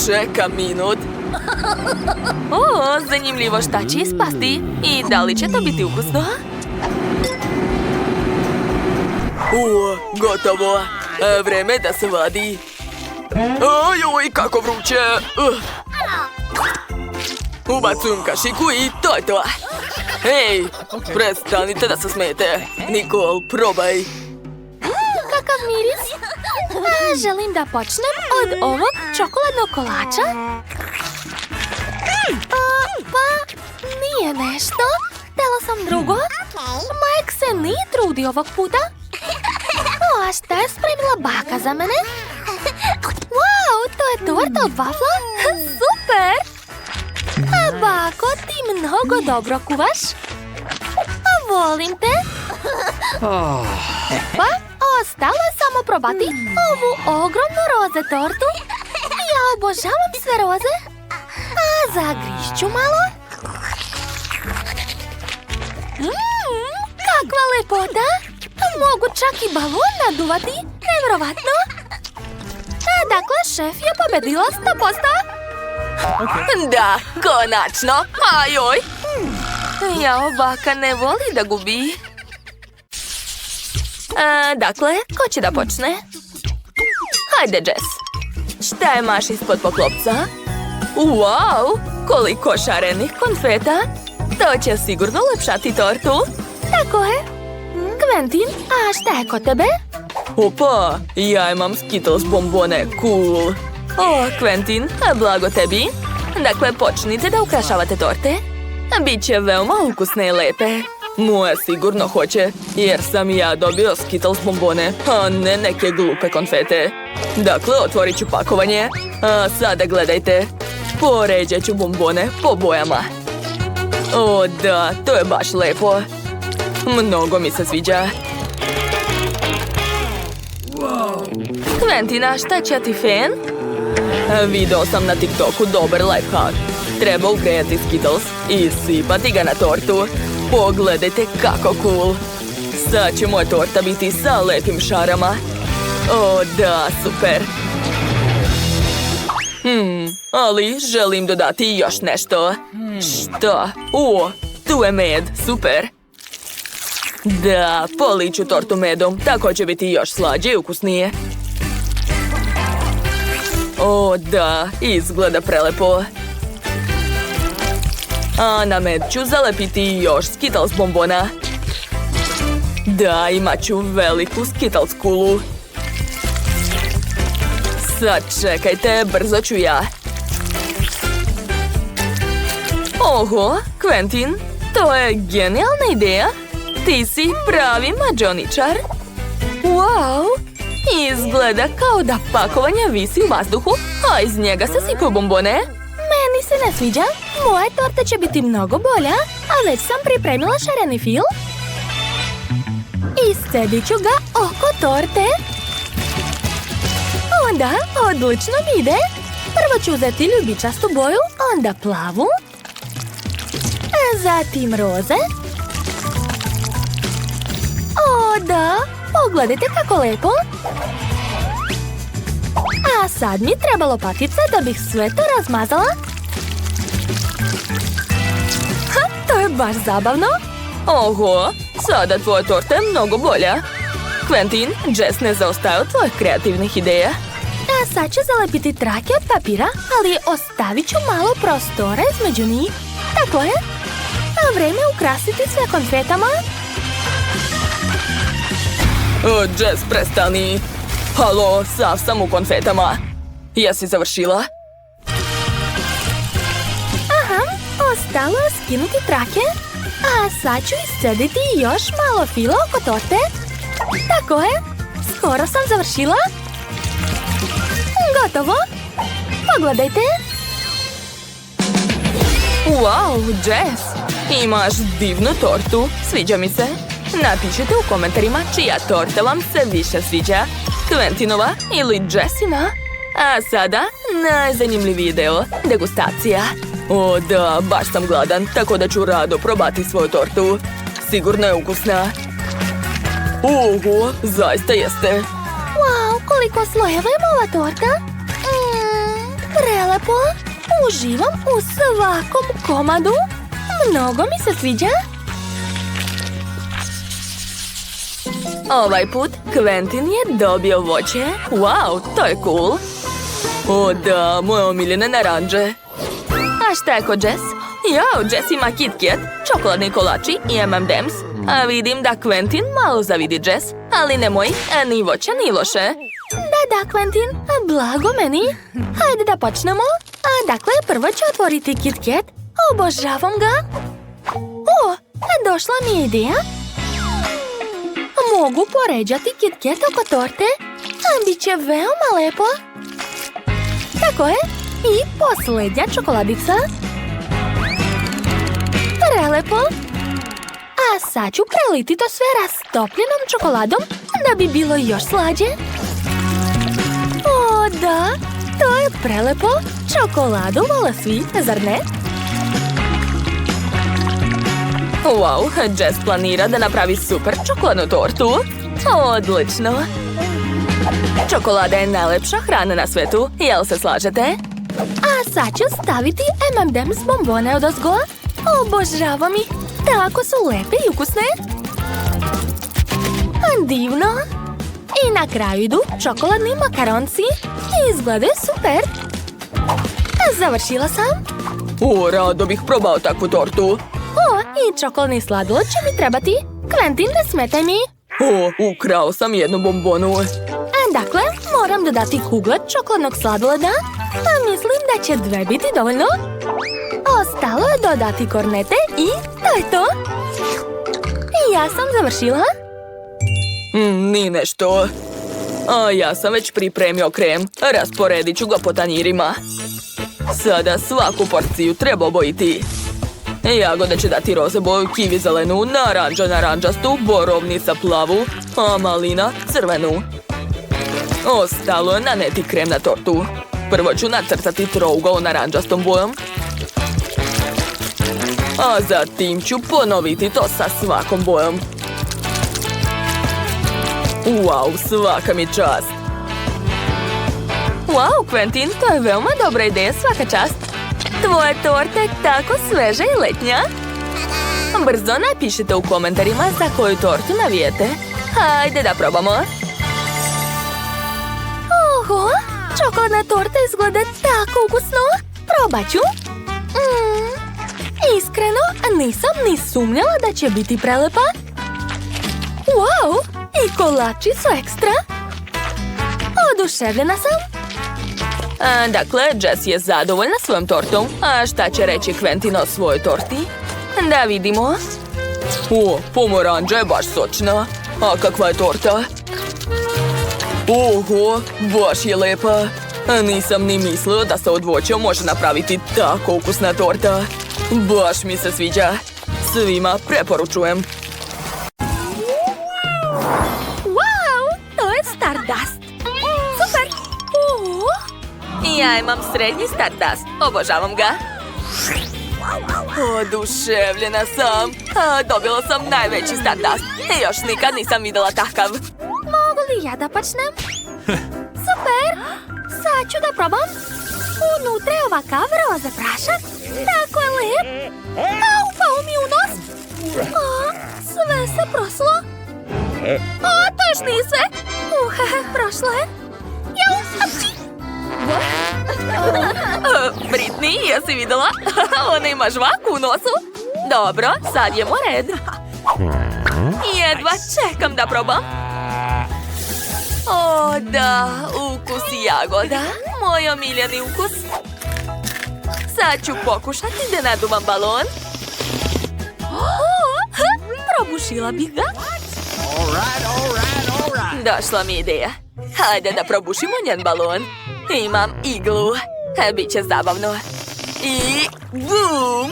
Čekam minut. Zanimljivo šta će ispasti. I da li će to biti ukusno? Gotovo. Vreme da se vadi. Ojoj, kako vruće. Ubacujem kašiku i to je to. Hej, prestanite da se smete. Nikol, probaj. Kakav miris? Želim da počnem od ovog čokoladnog kolača. Pa, nije nešto. Htjela sam drugo. Mike se nije trudio ovog puta. A šta je spremila baka za mene? Wow, to je torta od vafla? Super! Bako, ti mnogo dobro kuvaš. Volim te. Pa, ostalo je samo probati ovu ogromnu roze tortu. Ja obožavam sve roze. A zagrišću malo. Kakva lepota! Mogu čak i balon naduvati. Nevjerovatno. Dakle, šef je pobedila 100%. Da, konačno. Ajoj. Jao, baka ne voli da gubi. Dakle, ko će da počne? Hajde, Jess. Šta imaš ispod poklopca? Wow, koliko šarenih konfeta. To će sigurno ulepšati tortu. Tako je. Quentin, a šta je kod tebe? Opa, ja imam Skittles bombone, cool. O, Quentin, blago tebi. Dakle, počnite da ukrašavate torte. Biće veoma ukusne i lepe. Moja sigurno hoće, jer sam ja dobio Skittles bombone, a ne neke glupe konfete. Dakle, otvorit ću pakovanje. A sada gledajte. Poređat ću bombone po bojama. O da, to je baš lepo. Mnogo mi se sviđa. Quentina, šta će ti fen? Video sam na TikToku dobar lifehack. Treba ugrejati Skittles i sipati ga na tortu. Pogledajte kako cool. Sad će moja torta biti sa lepim šarama. O da, super. Ali želim dodati još nešto. Šta? O, tu je med, super. Da, poliću tortu medom, tako će biti još slađe i ukusnije. O da, izgleda prelepo. A na med ću zalepiti još Skittles bombona. Da, imat ću veliku Skittles kulu. Sad čekajte, brzo ću ja. Oho, Quentin, to je genijalna ideja. Ti si pravi mađioničar. Wow, izgleda kao da pakovanje visi u vazduhu, a iz njega se sipaju bombone. Meni se ne sviđa. Moja torta će biti mnogo bolja, a već sam pripremila šareni fil. Iscedit ću ga oko torte. Onda, odlično mi ide. Prvo ću uzeti ljubičastu boju, onda plavu. Zatim roze. O da, pogledajte kako lepo. A sad mi treba lopatica da bih sve to razmazala. Ha, to je baš zabavno. Oho, sada tvoja torta je mnogo bolja. Quentin, Jess ne zaostaje od tvojih kreativnih ideja. A sad ću zalepiti trake od papira, ali ostavit ću malo prostora između njih. Tako je. A vreme ukrasiti sve konfetama. Jess, prestani. Halo, sav sam u konfetama. Jesi završila? Aha, ostalo je skinuti trake. A sad ću iscediti još malo fila oko torte. Tako je, skoro sam završila. Gotovo. Pogledajte. Wow, Jess, imaš divnu tortu. Sviđa mi se. Napišite u komentarima čija torta vam se više sviđa. Quentinova ili Jessina. A sada, najzanimljiviji deo, degustacija. O da, baš sam gladan, tako da ću rado probati svoju tortu. Sigurno je ukusna. Oho, zaista jeste. Wow, koliko slojeva ima ova torta. Prelepo. Uživam u svakom komadu. Mnogo mi se sviđa. Ovaj put Quentin je dobio voće. Wow, to je cool. O da, moje omiljene naranđe. A šta je kod Jess? Jao, Jess ima Kit Kat, čokoladni kolači i M&M's. A vidim da Quentin malo zavidi Jess, ali nemoj, ni voća ni loše. Da, Quentin, blago meni. Hajde da počnemo. Dakle, prvo ću otvoriti Kit Kat. Obožavam ga. O, došla mi je ideja. Mogu poređati Kit Kat oko torte. Biće veoma lepo. Tako je. I posljednja čokoladica. Prelepo. A sad ću preliti to sve rastopljenom čokoladom da bi bilo još slađe. O da, to je prelepo. Čokoladu vole svi, zar ne? Wow, Jess planira da napravi super čokoladnu tortu. Odlično. Čokolada je najlepša hrana na svetu, jel se slažete? A sad ću staviti M&M's bombone odozgo. Obožavam ih. Tako su lepe i ukusne. Divno. I na kraju idu čokoladni makaronci. Izgledaju super. Završila sam. Rado bih probao takvu tortu. I čokoladni sladoled će mi trebati. Quentin, ne smetaj mi. Ukrao sam jednu bombonu. Dakle, moram dodati kugle čokoladnog sladoleda. A mislim da će 2 biti dovoljno. Ostalo je dodati kornete i to je to. I ja sam završila. Ni nešto. A ja sam već pripremio krem. Rasporedit ću ga po tanjirima. Sada svaku porciju treba obojiti. Jagode će dati roze boju, kivi zelenu, naranđa naranđastu, borovnica plavu, a malina crvenu. Ostalo je naneti krem na tortu. Prvo ću nacrtati trougao naranđastom bojom. A zatim ću ponoviti to sa svakom bojom. Wow, svaka mi čast. Wow, Quentin, to je veoma dobra ideja, svaka čast. Tvoja torta je tako sveža i letnja. Brzo napišite u komentarima za koju tortu navijete. Hajde da probamo. Oho, čokoladna torta izgleda tako ukusno. Probat ću. Iskreno, nisam ni sumnjala da će biti prelepa. Wow, i kolači su ekstra. Oduševljena sam. Dakle, Jess je zadovoljna svojom tortom. A šta će reći Quentin o svojoj torti? Da vidimo. Pomoranđa je baš sočna. A kakva je torta? Oho, baš je lepa. Nisam ni mislila da se od voća može napraviti tako ukusna torta. Baš mi se sviđa. Svima preporučujem. Wow, to je Stardust. Super. Ja imam srednji Stardust. Obožavam ga. Oduševljena sam. Dobila sam najveći Stardust. Još nikad nisam videla takav. Mogu li ja da počnem? Super. Sad ću da probam. Unutra je ovakav roze prašak. Tako je lep. Upao mi u nos. Sve se proslo. To još nije sve. Prošlo je. Britney, jesi videla? Ona ima žvaku u nosu. Dobro, sad je red. Jedva čekam da probam. O, da, ukus jagoda. Moj omiljeni ukus. Sad ću pokušati da naduvam balon. Probušila bih ga. Došla mi ideja. Hajde da probušimo njen balon. Imam iglu. Biće zabavno. I bum!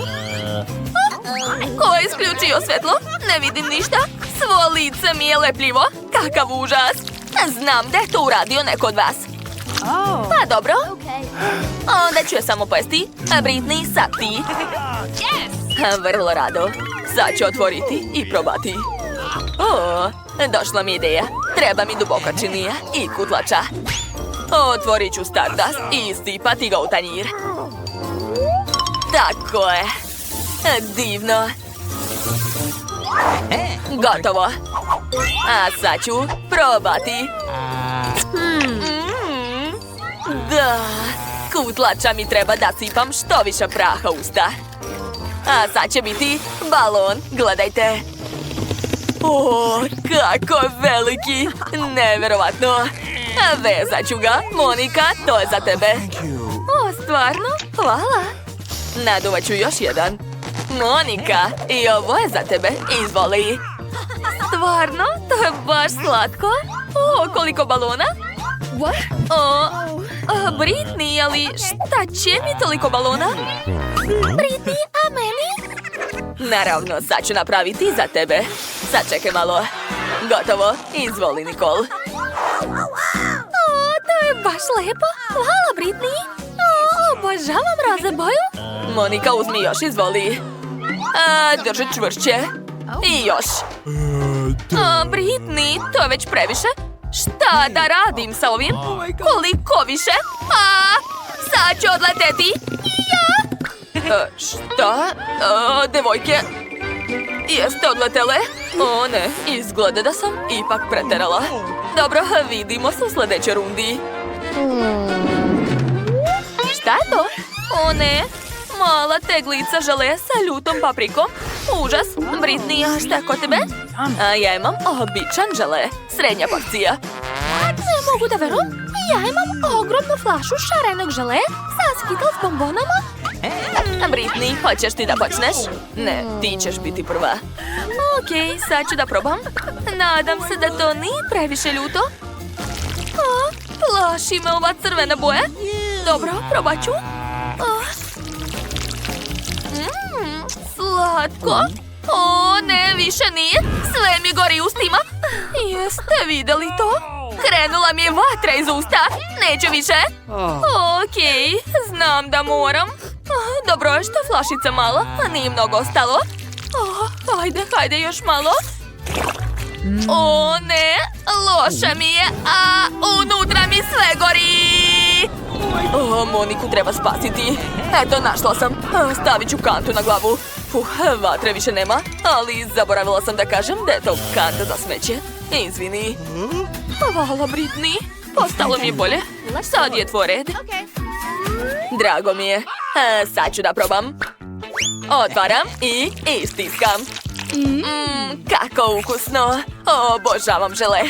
Ko je isključio svetlo? Ne vidim ništa. Svo lice mi je lepljivo. Kakav užas. Znam da je to uradio neko od vas. Pa dobro. Onda ću je samo pojesti. Britney, sad ti. Vrlo rado. Sad ću otvoriti i probati. Došla mi ideja. Treba mi duboka činija i kutlača. Otvorit ću Stardust i isipati ga u tanjir. Tako je. Divno. Gotovo. A sad ću probati. Da. Kutlača mi treba da sipam što više praha u usta. A sad će biti balon. Gledajte. Kako je veliki. Neverovatno. Vezat ću ga. Monika, to je za tebe. Stvarno? Hvala. Naduvat ću još jedan. Monika, i ovo je za tebe. Izvoli. Stvarno? To je baš slatko. Koliko balona? Britney, ali šta će mi toliko balona? Britney, a meni? Naravno, sad ću napraviti za tebe. Sad čekaj malo. Gotovo. Izvoli, Nicole. To je baš lepo. Hvala, Britney. Obožavam roze boju. Monika, uzmi još, izvoli. Drži čvršće. I još. Britney, to je već previše. Šta da radim sa ovim? Koliko više? Sad ću odleteti. Šta? Devojke, jeste odletele? O ne, izgleda da sam ipak preterala. Dobro, vidimo se u sljedećoj rundi. Šta je to? O ne, mala teglica žele sa ljutom paprikom. Užas. Britney, šta je kod tebe? Ja imam običan žele. Srednja porcija. Ne mogu da verujem. Ja imam ogromnu flašu šarenog žele sa Skittles bombonama. Britney, hoćeš ti da počneš? Ne, ti ćeš biti prva. Okej, sad ću da probam. Nadam se da to nije previše ljuto. Plaši me ova crvena boja. Dobro, probat ću. Slatko. O, ne, više nije. Sve mi gori ustima. Jeste vidjeli to? Krenula mi je vatra iz usta. Neću više. Okej, znam da moram. Dobro je što je flašica mala, a nije mnogo ostalo. Hajde, još malo. O ne, loše mi je, a unutra mi sve gori. Moniku treba spasiti. Eto, našla sam. Stavit ću kantu na glavu. Vatre više nema, ali zaboravila sam da kažem da je to kanta za smeće. Izvini. Hvala, Britney. Postalo mi je bolje. Sad je tvoj red. Drago mi je. Sad ću da probam. Otvaram i stiskam. Kako ukusno. Obožavam žele.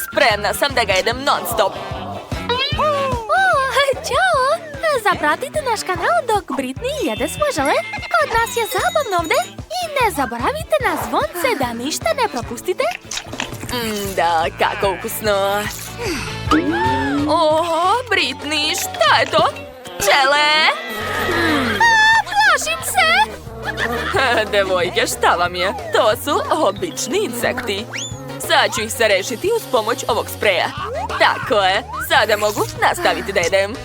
Spremna sam da ga jedem non stop. Ćao! Zapratite naš kanal dok Britney jede svoj žele. Kod nas je zabavno ovde. I ne zaboravite na zvonce da ništa ne propustite. Da, kako ukusno. Britney, šta je to? Pčele! Plašim se! Devojke, šta vam je? To su obični insekti. Sad ću ih se rešiti uz pomoć ovog spreja. Tako je, sada mogu nastaviti da jedem.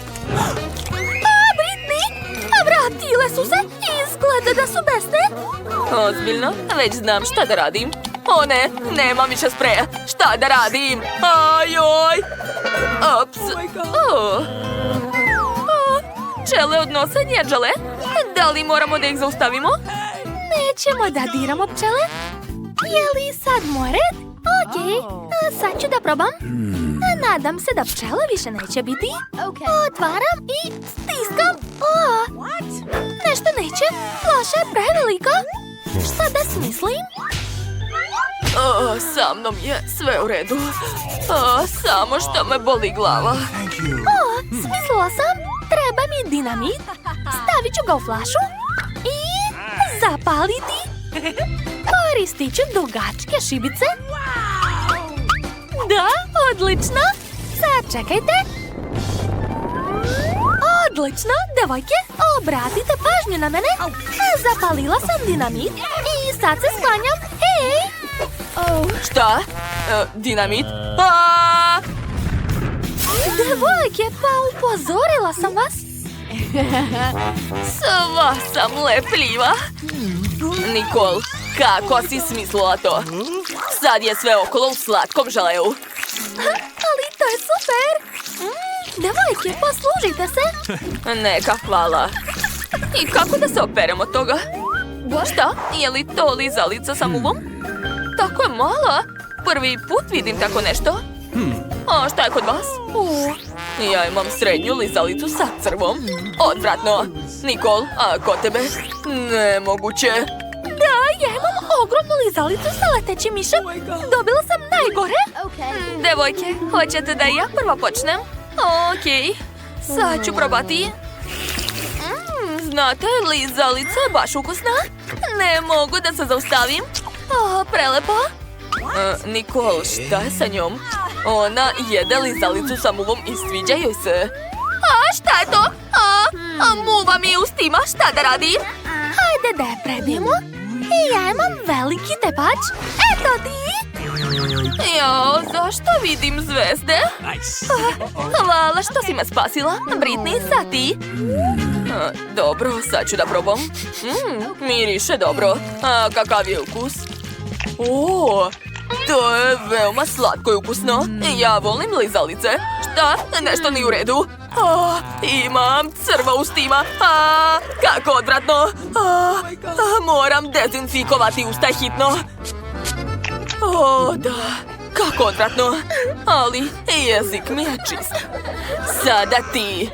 Britney! Vratile su se i izgleda da su besne. Ozbiljno? Već znam šta da radim. O ne, nemam više spreja. Šta da radim? Ajoj! Ops. Pčele odnose njeđale. Da li moramo da ih zaustavimo? Nećemo da diramo pčele. Je li sad moj red? Okej, sad ću da probam. Nadam se da pčele više neće biti. Otvaram i stiskam. Nešto neće. Flaša je prevelika. Šta da smislim? Sa mnom je sve u redu. Samo što me boli glava. Smislila sam. Treba mi dinamit. Stavit ću ga u flašu i zapaliti. Koristit ću dugačke šibice. Da, odlično. Sad čekajte. Odlično, devojke, obratite pažnju na mene. Zapalila sam dinamit i sad se sklanjam. Hej! Šta? Dinamit? Devojke, pa upozorila sam vas. Sva sam lepljiva. Nikol, kako si smislila to? Sad je sve okolo u slatkom želeu. Ali to je super. Devojke, poslužite se. Neka, hvala. I kako da se operem od toga? Šta? Je li to lizalica sa muvom? Tako je mala. Prvi put vidim tako nešto. A šta je kod vas? Ja imam srednju lizalicu sa crvom. Odvratno. Nikol, a kod tebe? Nemoguće. Da, ja imam ogromnu lizalicu sa letećim mišem. Dobila sam najgore. Devojke, hoćete da ja prva počnem? Okej, sad ću probati. Znate, lizalica je baš ukusna. Ne mogu da se zaustavim. Prelepo. Nikol, šta je sa njom? Ona jede lizalicu sa muvom i sviđa joj se. Šta je to? Muva mi je ustima, šta da radim? Hajde da je prebijemo. I ja imam veliki tepač. Eto ti! Jao, zašto vidim zvezde? Hvala što si me spasila. Britney, sad ti. Dobro, sad ću da probam. Miriše dobro. A kakav je ukus? O, to je veoma slatko i ukusno. Ja volim lizalice. Šta? Nešto nije u redu. Imam crva ustima. Kako odvratno. Moram dezinfikovati usta hitno. O, da. Kako odvratno. Ali jezik mi je čist. Sada ti.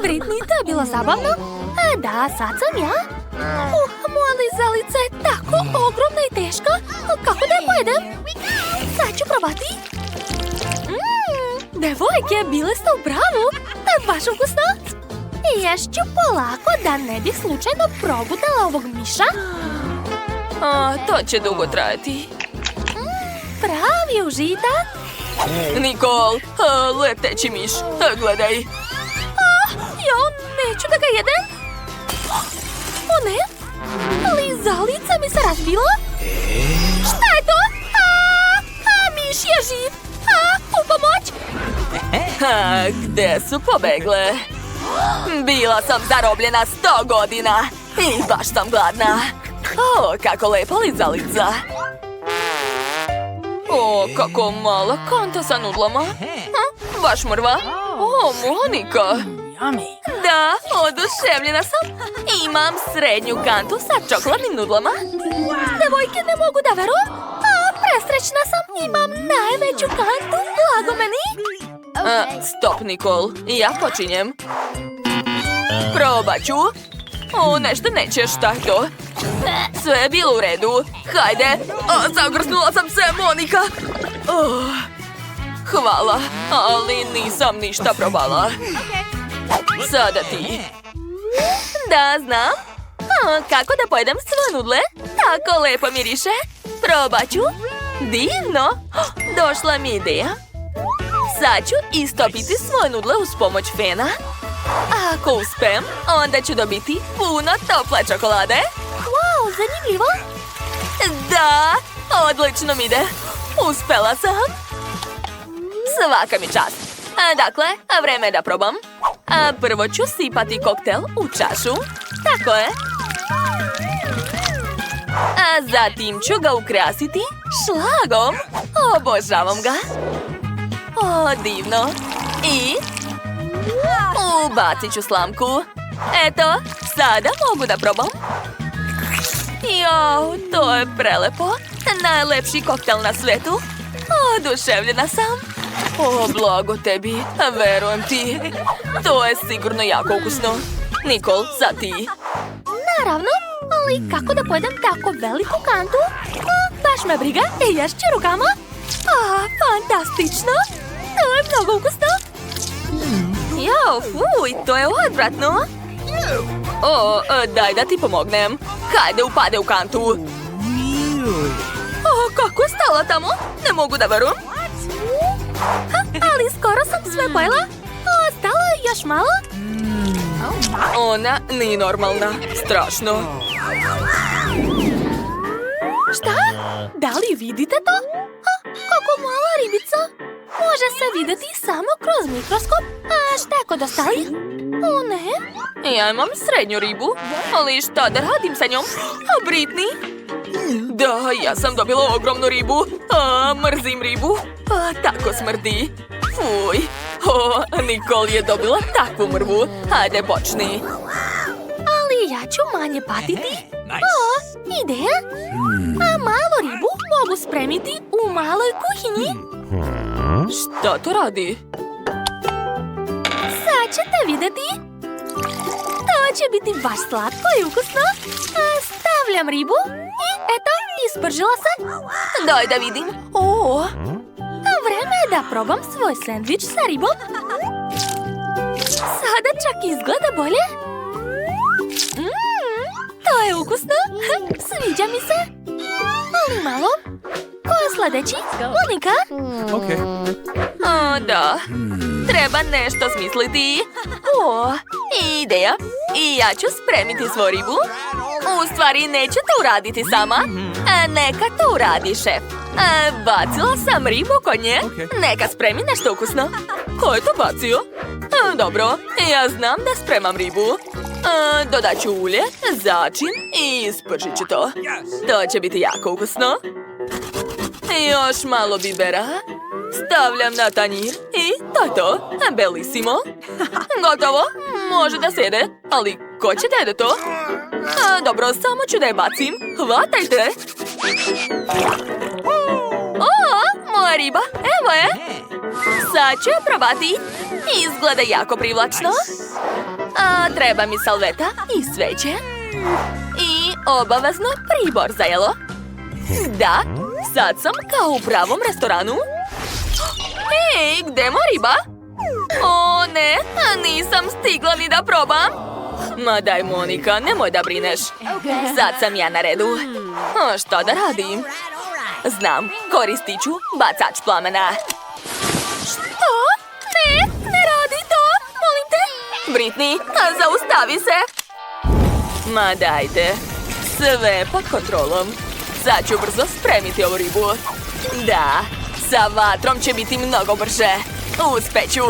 Britney, to je bilo zabavno. Da, sad sam ja. Moja lizalica je tako ogromna i teška. Kako da je pojedem? Sad ću probati. Devojke, bile ste u pravu. Baš ukusno. Ješću polako da ne bih slučajno progutala ovog miša. To će dugo trajati. Pravi užitak. Nikol, leteći miš, gledaj. Ja neću da ga jedem. O ne, lizalica mi se razbila. Šta je to? Miš je živ. U pomoć. Gde su pobegle? Bila sam zarobljena 100 godina i baš sam gladna. Kako lepa lizalica. Kako mala kanta sa nudlama. Baš mrva. Monika. Da, oduševljena sam. Imam srednju kantu sa čokoladnim nudlama. Devojke, ne mogu da verujem. Presrećna sam. Imam najveću kantu. Blago meni. Stop, Nikol. Ja počinjem. Probat ću. Nešto nećeš, šta je to? Sve je bilo u redu. Hajde. Zagrsnula sam se, Monika. Hvala, ali nisam ništa probala. Sada ti. Da, znam. Kako da pojedem svoje nudle? Tako lepo miriše. Probat ću. Divno. Došla mi ideja. Sad ću istopiti svoje nudle uz pomoć fena. Ako uspem, onda ću dobiti puno tople čokolade. Wow, zanimljivo. Da, odlično mi ide. Uspela sam. Svaka mi čast. Dakle, vreme je da probam. Prvo ću sipati koktel u čašu. Tako je. Zatim ću ga ukrasiti šlagom. Obožavam ga. Divno. I ubacit ću slamku. Eto, sada mogu da probam. Jao, to je prelepo. Najlepši koktel na svetu. Oduševljena sam. Blago tebi, verujem ti. To je sigurno jako ukusno. Nikol, sad ti. Naravno, ali kako da pojedem tako veliku kantu? Baš me briga, ješću rukama. Fantastično. To je mnogo ukusno. Jao, fuj, to je odvratno. Daj da ti pomognem. Hajde, upade u kantu. Kako je stala tamo? Ne mogu da verujem. Ali skoro sam sve pojela. Stalo je još malo. Ona nije normalna. Strašno. Šta? Da li vidite to? Kako mala ribica. Može se vidjeti samo kroz mikroskop. Šta je kod ostalih? O ne. Ja imam srednju ribu. Ali šta da radim sa njom? Britney? Da, ja sam dobila ogromnu ribu. Mrzim ribu. Tako smrdi. Fuj. Nikol je dobila takvu mrvu. Hajde, počni. Ali ja ću manje patiti. Ideja. Malu ribu mogu spremiti u maloj kuhinji. Šta to radi? Sad ćete vidjeti. To će biti baš slatko i ukusno. Stavljam ribu i eto, ispržila se. Daj da vidim. Vreme je da probam svoj sendvič sa ribom. Sada čak izgleda bolje. To je ukusno. Sviđa mi se. Ali malo. Ko je sledeći? Monika? Da. Treba nešto smisliti. Ideja. I ja ću spremiti svoju ribu. U stvari, neću to uraditi sama. Neka to uradi šef. Bacila sam ribu kod nje. Neka spremi nešto ukusno. Ko je to bacio? Dobro, ja znam da spremam ribu. Dodat ću ulje, začin i ispržit ću to. To će biti jako ukusno. Još malo bibera. Stavljam na tanjir i to je to. Bellissimo. Gotovo. Može da se jede. Ali ko će da jede to? Dobro, samo ću da je bacim. Hvatajte. Moja riba. Evo je. Sad ću je probati. Izgleda jako privlačno. Treba mi salveta i sveće. I obavezno pribor za jelo. Da, sad sam kao u pravom restoranu. Hej, gde je moja riba? O ne, nisam stigla ni da probam. Ma daj, Monika, nemoj da brineš. Sad sam ja na redu. Šta da radim? Znam, koristit ću bacač plamena. Što? Ne radi to, molim te. Britney, zaustavi se. Ma dajte, sve pod kontrolom. Sad ću brzo spremiti ovu ribu. Da, sa vatrom će biti mnogo brže. Uspeću.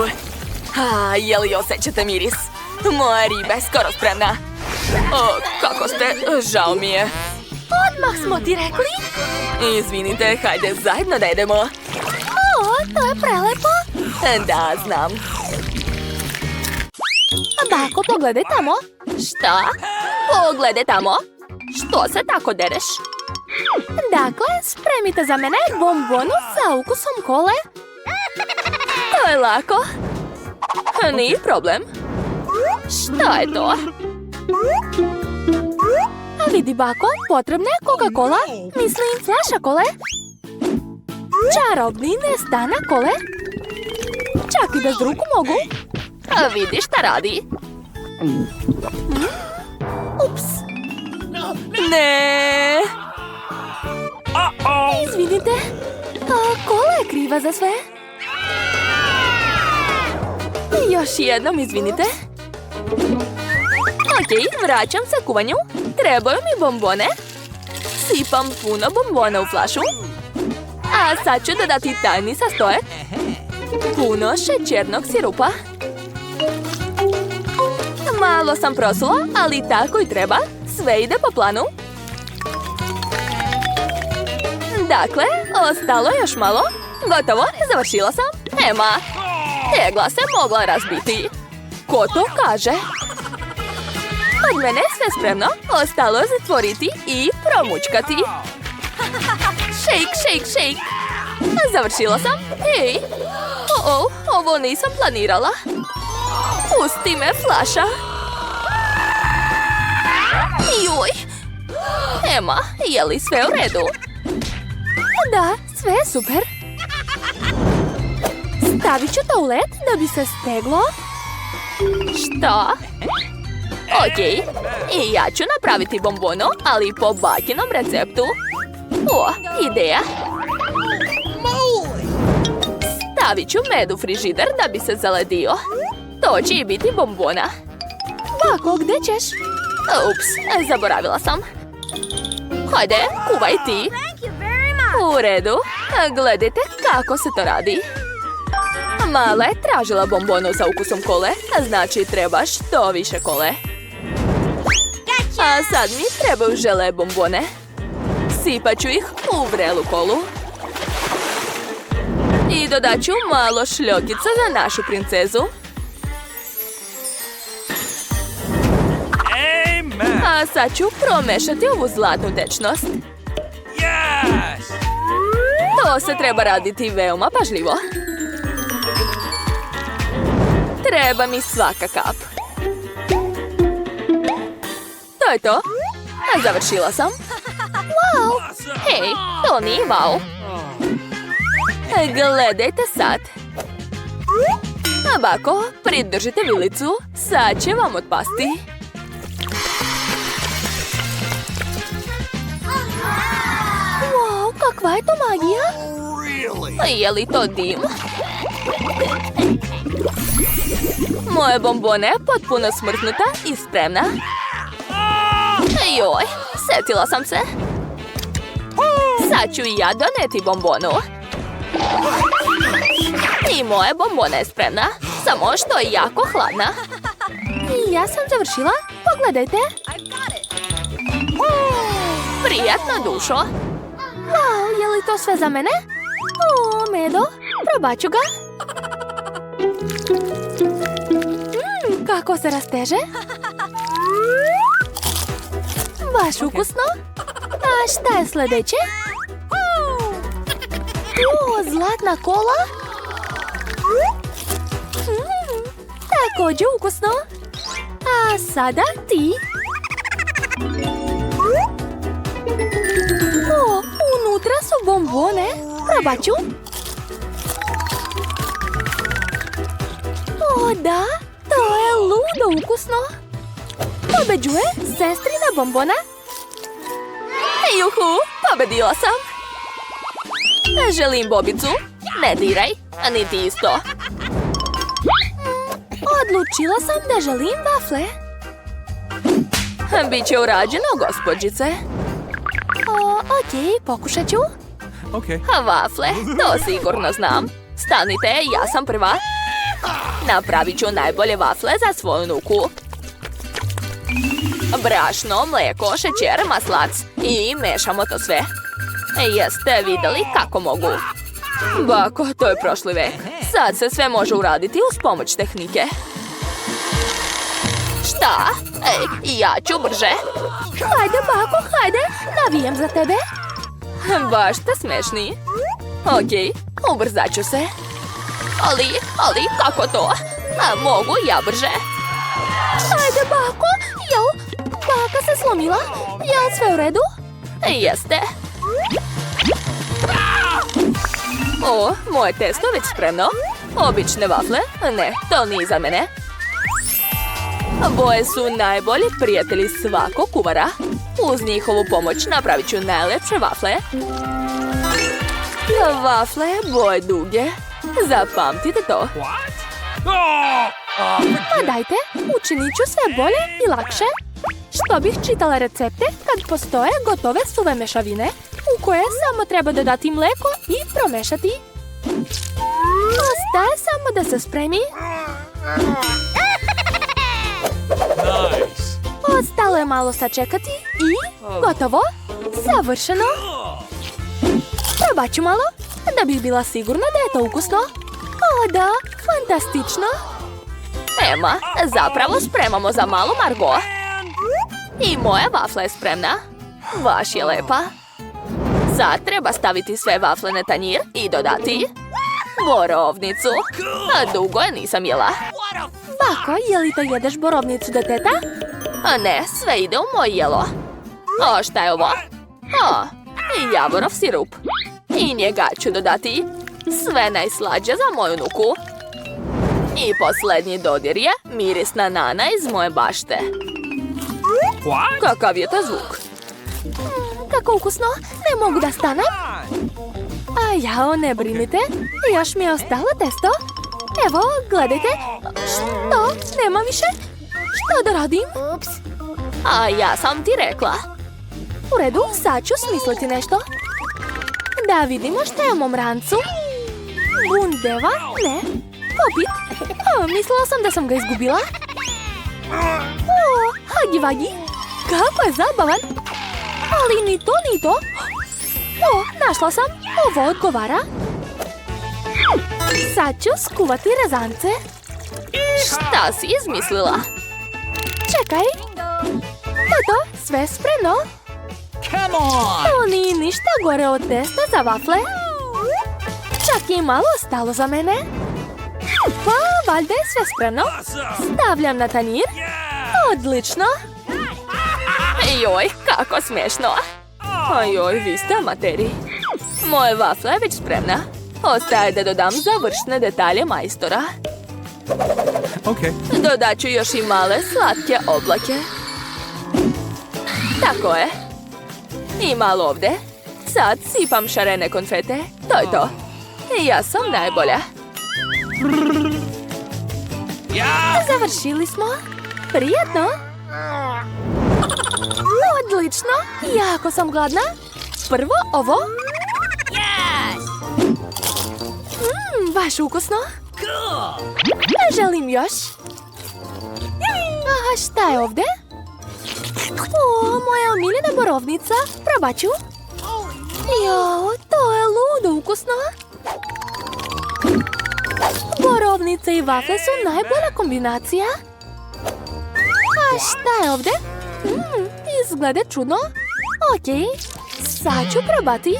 Je li osjećate miris? Moja riba je skoro spremna. Kako ste? Žao mi je. Odmah smo ti rekli. Izvinite, hajde zajedno da jedemo. To je prelepo. Da, znam. Bako, pogledaj tamo. Šta? Pogledaj tamo. Što se tako dereš? Dakle, spremite za mene bombonu sa ukusom kole. To je lako. Nije problem. Šta je to? Vidi, Bako, potrebna je Coca-Cola, mislim flaša kole. Čarobni nestana kole. Čak i bez ruku mogu. Vidi šta radi. Ups. Ne. Izvinite. Kola je kriva za sve. Još jednom izvinite. Ok, vraćam se kuvanju. Trebaju mi bombone. Sipam puno bombona u flašu. A sad ću dodati tajni sastojak. Puno šećernog sirupa. Malo sam prosula, ali tako i treba. Sve ide po planu. Dakle, ostalo je još malo. Gotovo, završila sam. Ema, tegla se mogla razbiti. Ko to kaže? Od mene sve spremno. Ostalo je zatvoriti i promučkati. Shake, shake, shake. Završila sam. Hej. Ovo nisam planirala. Pusti me, flaša. Juj. Ema, je li sve u redu? Da, sve je super. Stavit ću to u led da bi se steglo. Šta? Ok, i ja ću napraviti bombonu, ali po bakinom receptu. Ideja. Stavit ću med u frižider da bi se zaledio. To će i biti bombona. Bako, gde ćeš? Ups, zaboravila sam. Hajde, kuvaj ti. U redu, gledajte kako se to radi. Mala je tražila bombonu sa ukusom kole, znači treba što više kole. A sad mi trebaju žele bombone. Sipat ću ih u vrelu kolu. I dodat ću malo šljokica za našu princezu. A sad ću promešati ovu zlatnu tečnost. To se treba raditi veoma pažljivo. Treba mi svaka kap. To je to. Završila sam. Wow! Hej, to nije wow. Gledajte sad. Bako, pridržite vilicu. Sad će vam otpasti. Wow, kakva je to magija? Je li to dim? Moje bombone je potpuno smrznuta i spremna. Joj, setila sam se. Sad ću i ja doneti bombonu. I moja bombona je spremna, samo što je jako hladna. I ja sam završila. gledajte. Prijatno, dušo. Wow, je li to sve za mene? O, medo, probat ću ga. Kako se rasteže? Baš ukusno. A šta je sljedeće? O, zlatna kola. Također ukusno. A sada ti. O, unutra su bombone. Probat ću. O, da. To je ludo ukusno. Pobeđuje sestrina bombona. Juhu, pobedila sam. Želim bobicu. Ne diraj, a niti isto. Odlučila sam da želim vafle. Biće urađeno, gospođice. Okej, pokušat ću. Vafle, to sigurno znam. Stanite, ja sam prva. Napravit ću najbolje vafle za svoju nuku. Brašno, mlijeko, šećer, maslac i mešamo to sve. Jeste vidjeli kako mogu? Bako, to je prošli vek. Sad se sve može uraditi uz pomoć tehnike. Šta? Ja ću brže. Hajde, bako, hajde. Navijem za tebe. Baš ste smešni. Okej, ubrzat ću se. Ali, kako to? Mogu ja brže? Hajde, bako. Jel, baka se slomila? Jel sve u redu? Jeste. O, moje testo već spremno. Obične vafle? Ne, to nije za mene. Boje su najbolji prijatelji svakog kuvara. Uz njihovu pomoć napravit ću najlepše vafle. Vafle boje duge. Zapamtite to. Pa dajte, učinit ću sve bolje i lakše. Što bih čitala recepte kad postoje gotove suve mešavine u koje samo treba dodati mlijeko i promešati. Ostaje samo da se spremi. Ostalo je malo sačekati i gotovo. Savršeno. Probat ću malo da bih bila sigurna da je to ukusno. O da, fantastično. Ema, zapravo spremamo za malu Margot. I moja vafla je spremna. Baš je lepa. Sad treba staviti sve vafle na tanjir i dodati borovnicu. A dugo je nisam jela. Bako, je li to jedeš borovnicu deteta? A ne, sve ide u moje jelo. O, šta je ovo? O, javorov sirup. I njega ću dodati sve najslađe za moju nuku. I posljednji dodir je mirisna nana iz moje bašte. Kakav je to zvuk? Kako ukusno, ne mogu da stanem. A jao, ne brinite, još mi je ostalo testo. Evo, gledajte. Što? Nema više? Što da radim? A ja sam ti rekla. U redu, sad ću smisliti nešto. Da vidimo što je u mom rancu. Bundeva? Ne. Popit? Mislila sam da sam ga izgubila. O, Hagi Vagi. Kako je zabavan. Ali ni to, ni to. O, našla sam. Ovo odgovara. Sad ću skuvati rezance. Šta si izmislila? Čekaj. Toto, sve spremno. To nije ništa gore od testa za vafle. Čak i malo ostalo za mene. Pa, valjda je sve spremno. Stavljam na tanjir. Odlično. Joj, kako smiješno. Joj, vi ste amateri. Moja vafla je već spremna. Ostaje da dodam završne detalje majstora. Dodat ću još i male slatke oblake. Tako je. I malo ovdje. Sad sipam šarene konfete. To je to. Ja sam najbolja. Završili smo. Prijetno. Odlično. Jako sam gladna. Prvo ovo. Baš ukusno. Želim još. A šta je ovdje? O, moja omiljena borovnica. Probat ću. Jao, to je ludo ukusno. Borovnice i vafle su najbolja kombinacija. A šta je ovdje? Izgleda čudno. Okej, sad ću probati.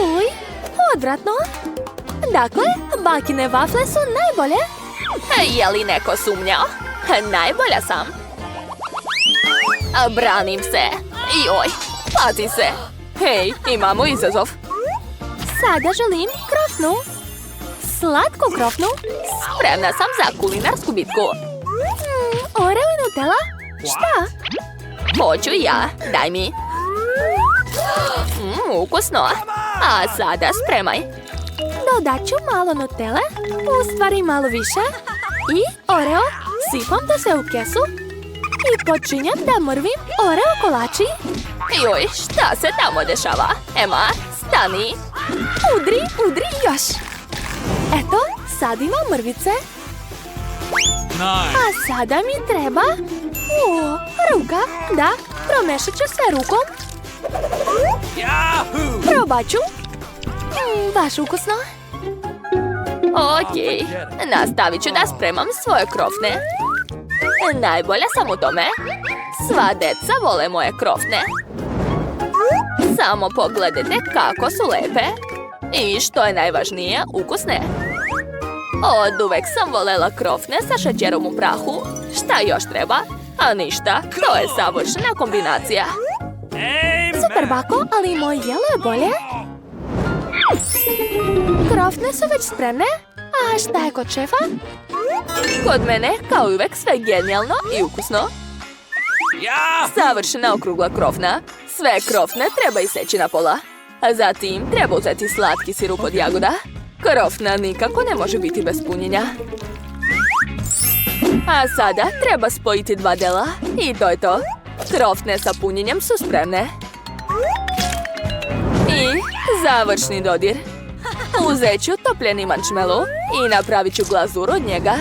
Uj, odvratno. Dakle, bakine vafle su najbolje. Je li neko sumnjao? Najbolja sam. Branim se. Joj, pazi se. Hej, imamo izazov. Sada želim krofnu. Slatku krofnu. Spremna sam za kulinarsku bitku. Oreo i Nutella? Šta? Hoću ja, daj mi. Ukusno. A sada spremaj. Dodat ću malo Nutelle, u stvari malo više. I Oreo sipam to sve u kesu. I počinjem da mrvim Oreo kolači. Joj, šta se tamo dešava? Emma, stani. Udri još. Eto, sad imam mrvice. A sada mi treba... O, ruka, da, promešat ću sve rukom. Probat ću. Baš ukusno. Okej, nastavit ću da spremam svoje krofne. Najbolja sam u tome. Sva deca vole moje krofne. Samo pogledajte kako su lepe. I što je najvažnije, ukusne. Od uvek sam volela krofne sa šećerom u prahu. Šta još treba? A ništa, to je savršena kombinacija. Super, bako, ali moje jelo je bolje. Krofne su već spremne. A šta je kod šefa? Kod mene, kao uvek, sve genijalno i ukusno. Savršena okrugla krofna. Sve krofne treba iseći na pola. A zatim treba uzeti slatki sirup od jagoda. Krofna nikako ne može biti bez punjenja. A sada treba spojiti dva dela. I to je to. Krofne sa punjenjem su spremne. I završni dodir. Uzet ću topljeni marshmallow i napravit ću glazuru od njega.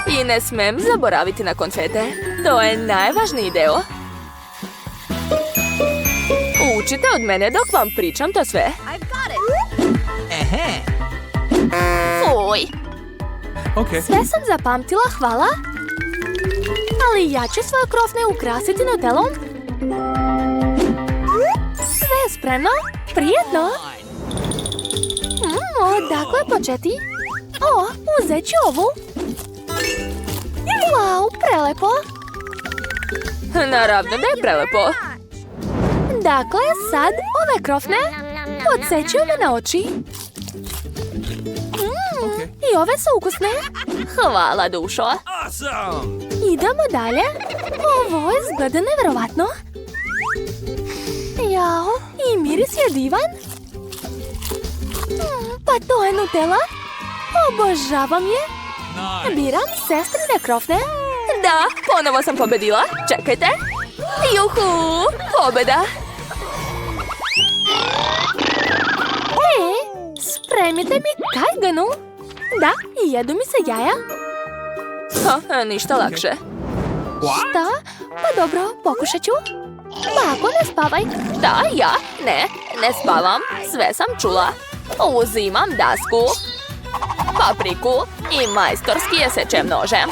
I ne smem zaboraviti na konfete. To je najvažniji deo. Učite od mene dok vam pričam to sve. Fuj. Sve sam zapamtila, hvala. Ali ja ću svoje krofne ukrasiti Nutellom. Sve je spremno. Prijetno. Odakle početi? O, uzet ću ovu. Wow, prelepo. Naravno da je prelepo. Dakle, sad ove krofne podsjećaju me na oči. I ove su ukusne. Hvala, dušo. Idemo dalje. Ovo izgleda nevjerovatno. Jao, i miris je divan. Pa to je Nutella. Obožavam je. Biram sestrine krofne. Da, ponovo sam pobedila. Čekajte. Juhu, pobjeda. Spremite mi kajganu. Da, jedu mi se jaja. Ništa lakše. Šta? Pa dobro, pokušat ću. Bako, ne spavaj. Da, ja? Ne spavam. Sve sam čula. Uzimam dasku, papriku i majstorski je sečem nožem.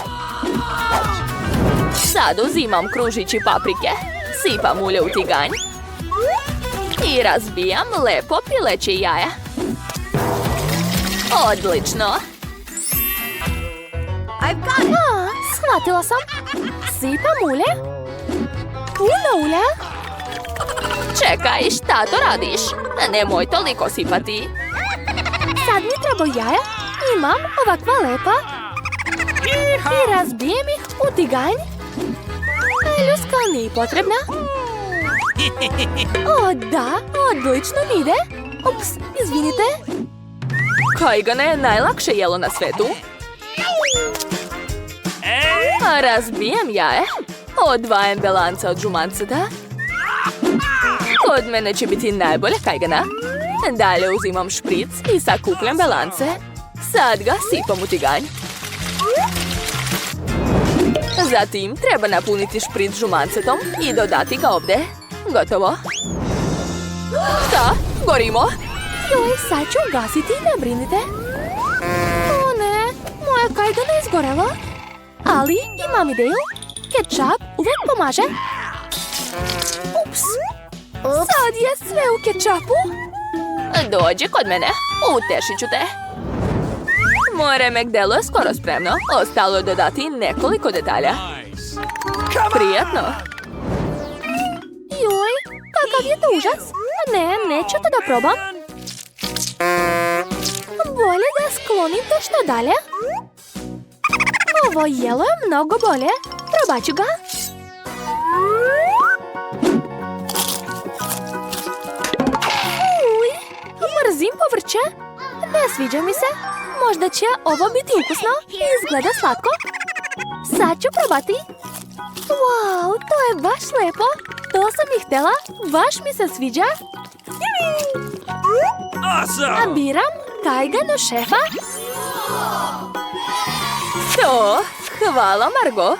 Sad uzimam kružići paprike, sipam ulje u tiganj i razbijam lepo pileće jaja. Odlično! Shvatila sam. Sipam ulje. Puno ulja. Čekaj, šta to radiš? Nemoj toliko sipati. Sad mi treba jaja. Imam ovakva lepa. I razbijem ih u tiganj. Ljuska nije potrebna. O, da, odlično mi ide. Ups, izvinite. Kajgane je najlakše jelo na svetu. Razbijem jaje. Odvajam belanca od žumanceta. Kod mene će biti najbolja kajgana. Dalje uzimam špric i sakupljam belance. Sad ga sipam u tiganj. Zatim treba napuniti špric žumancetom i dodati ga ovdje. Gotovo. Šta? Gorimo? Joj, sad ću ugasiti, ne brinite. O ne, moja kajgana je izgorela. Ali imam ideju. Kečap uvijek pomaže. Ups. Sad je sve u kečapu. Dođi kod mene, utešit ću te. Moje remek delo je skoro spremno. Ostalo je dodati nekoliko detalja. Prijatno. Joj, kakav je to užas. Ne, neću to da probam. Bolje da sklonim to što dalje. Ovo jelo je mnogo bolje. Probat ću ga. Uj, mrzim povrće. Ne sviđa mi se. Možda će ovo biti ukusno i izgleda slatko. Sad ću probati. Wow, to je baš lepo. To sam i htjela. Baš mi se sviđa. A biram kajganu šefa. To, hvala Margo.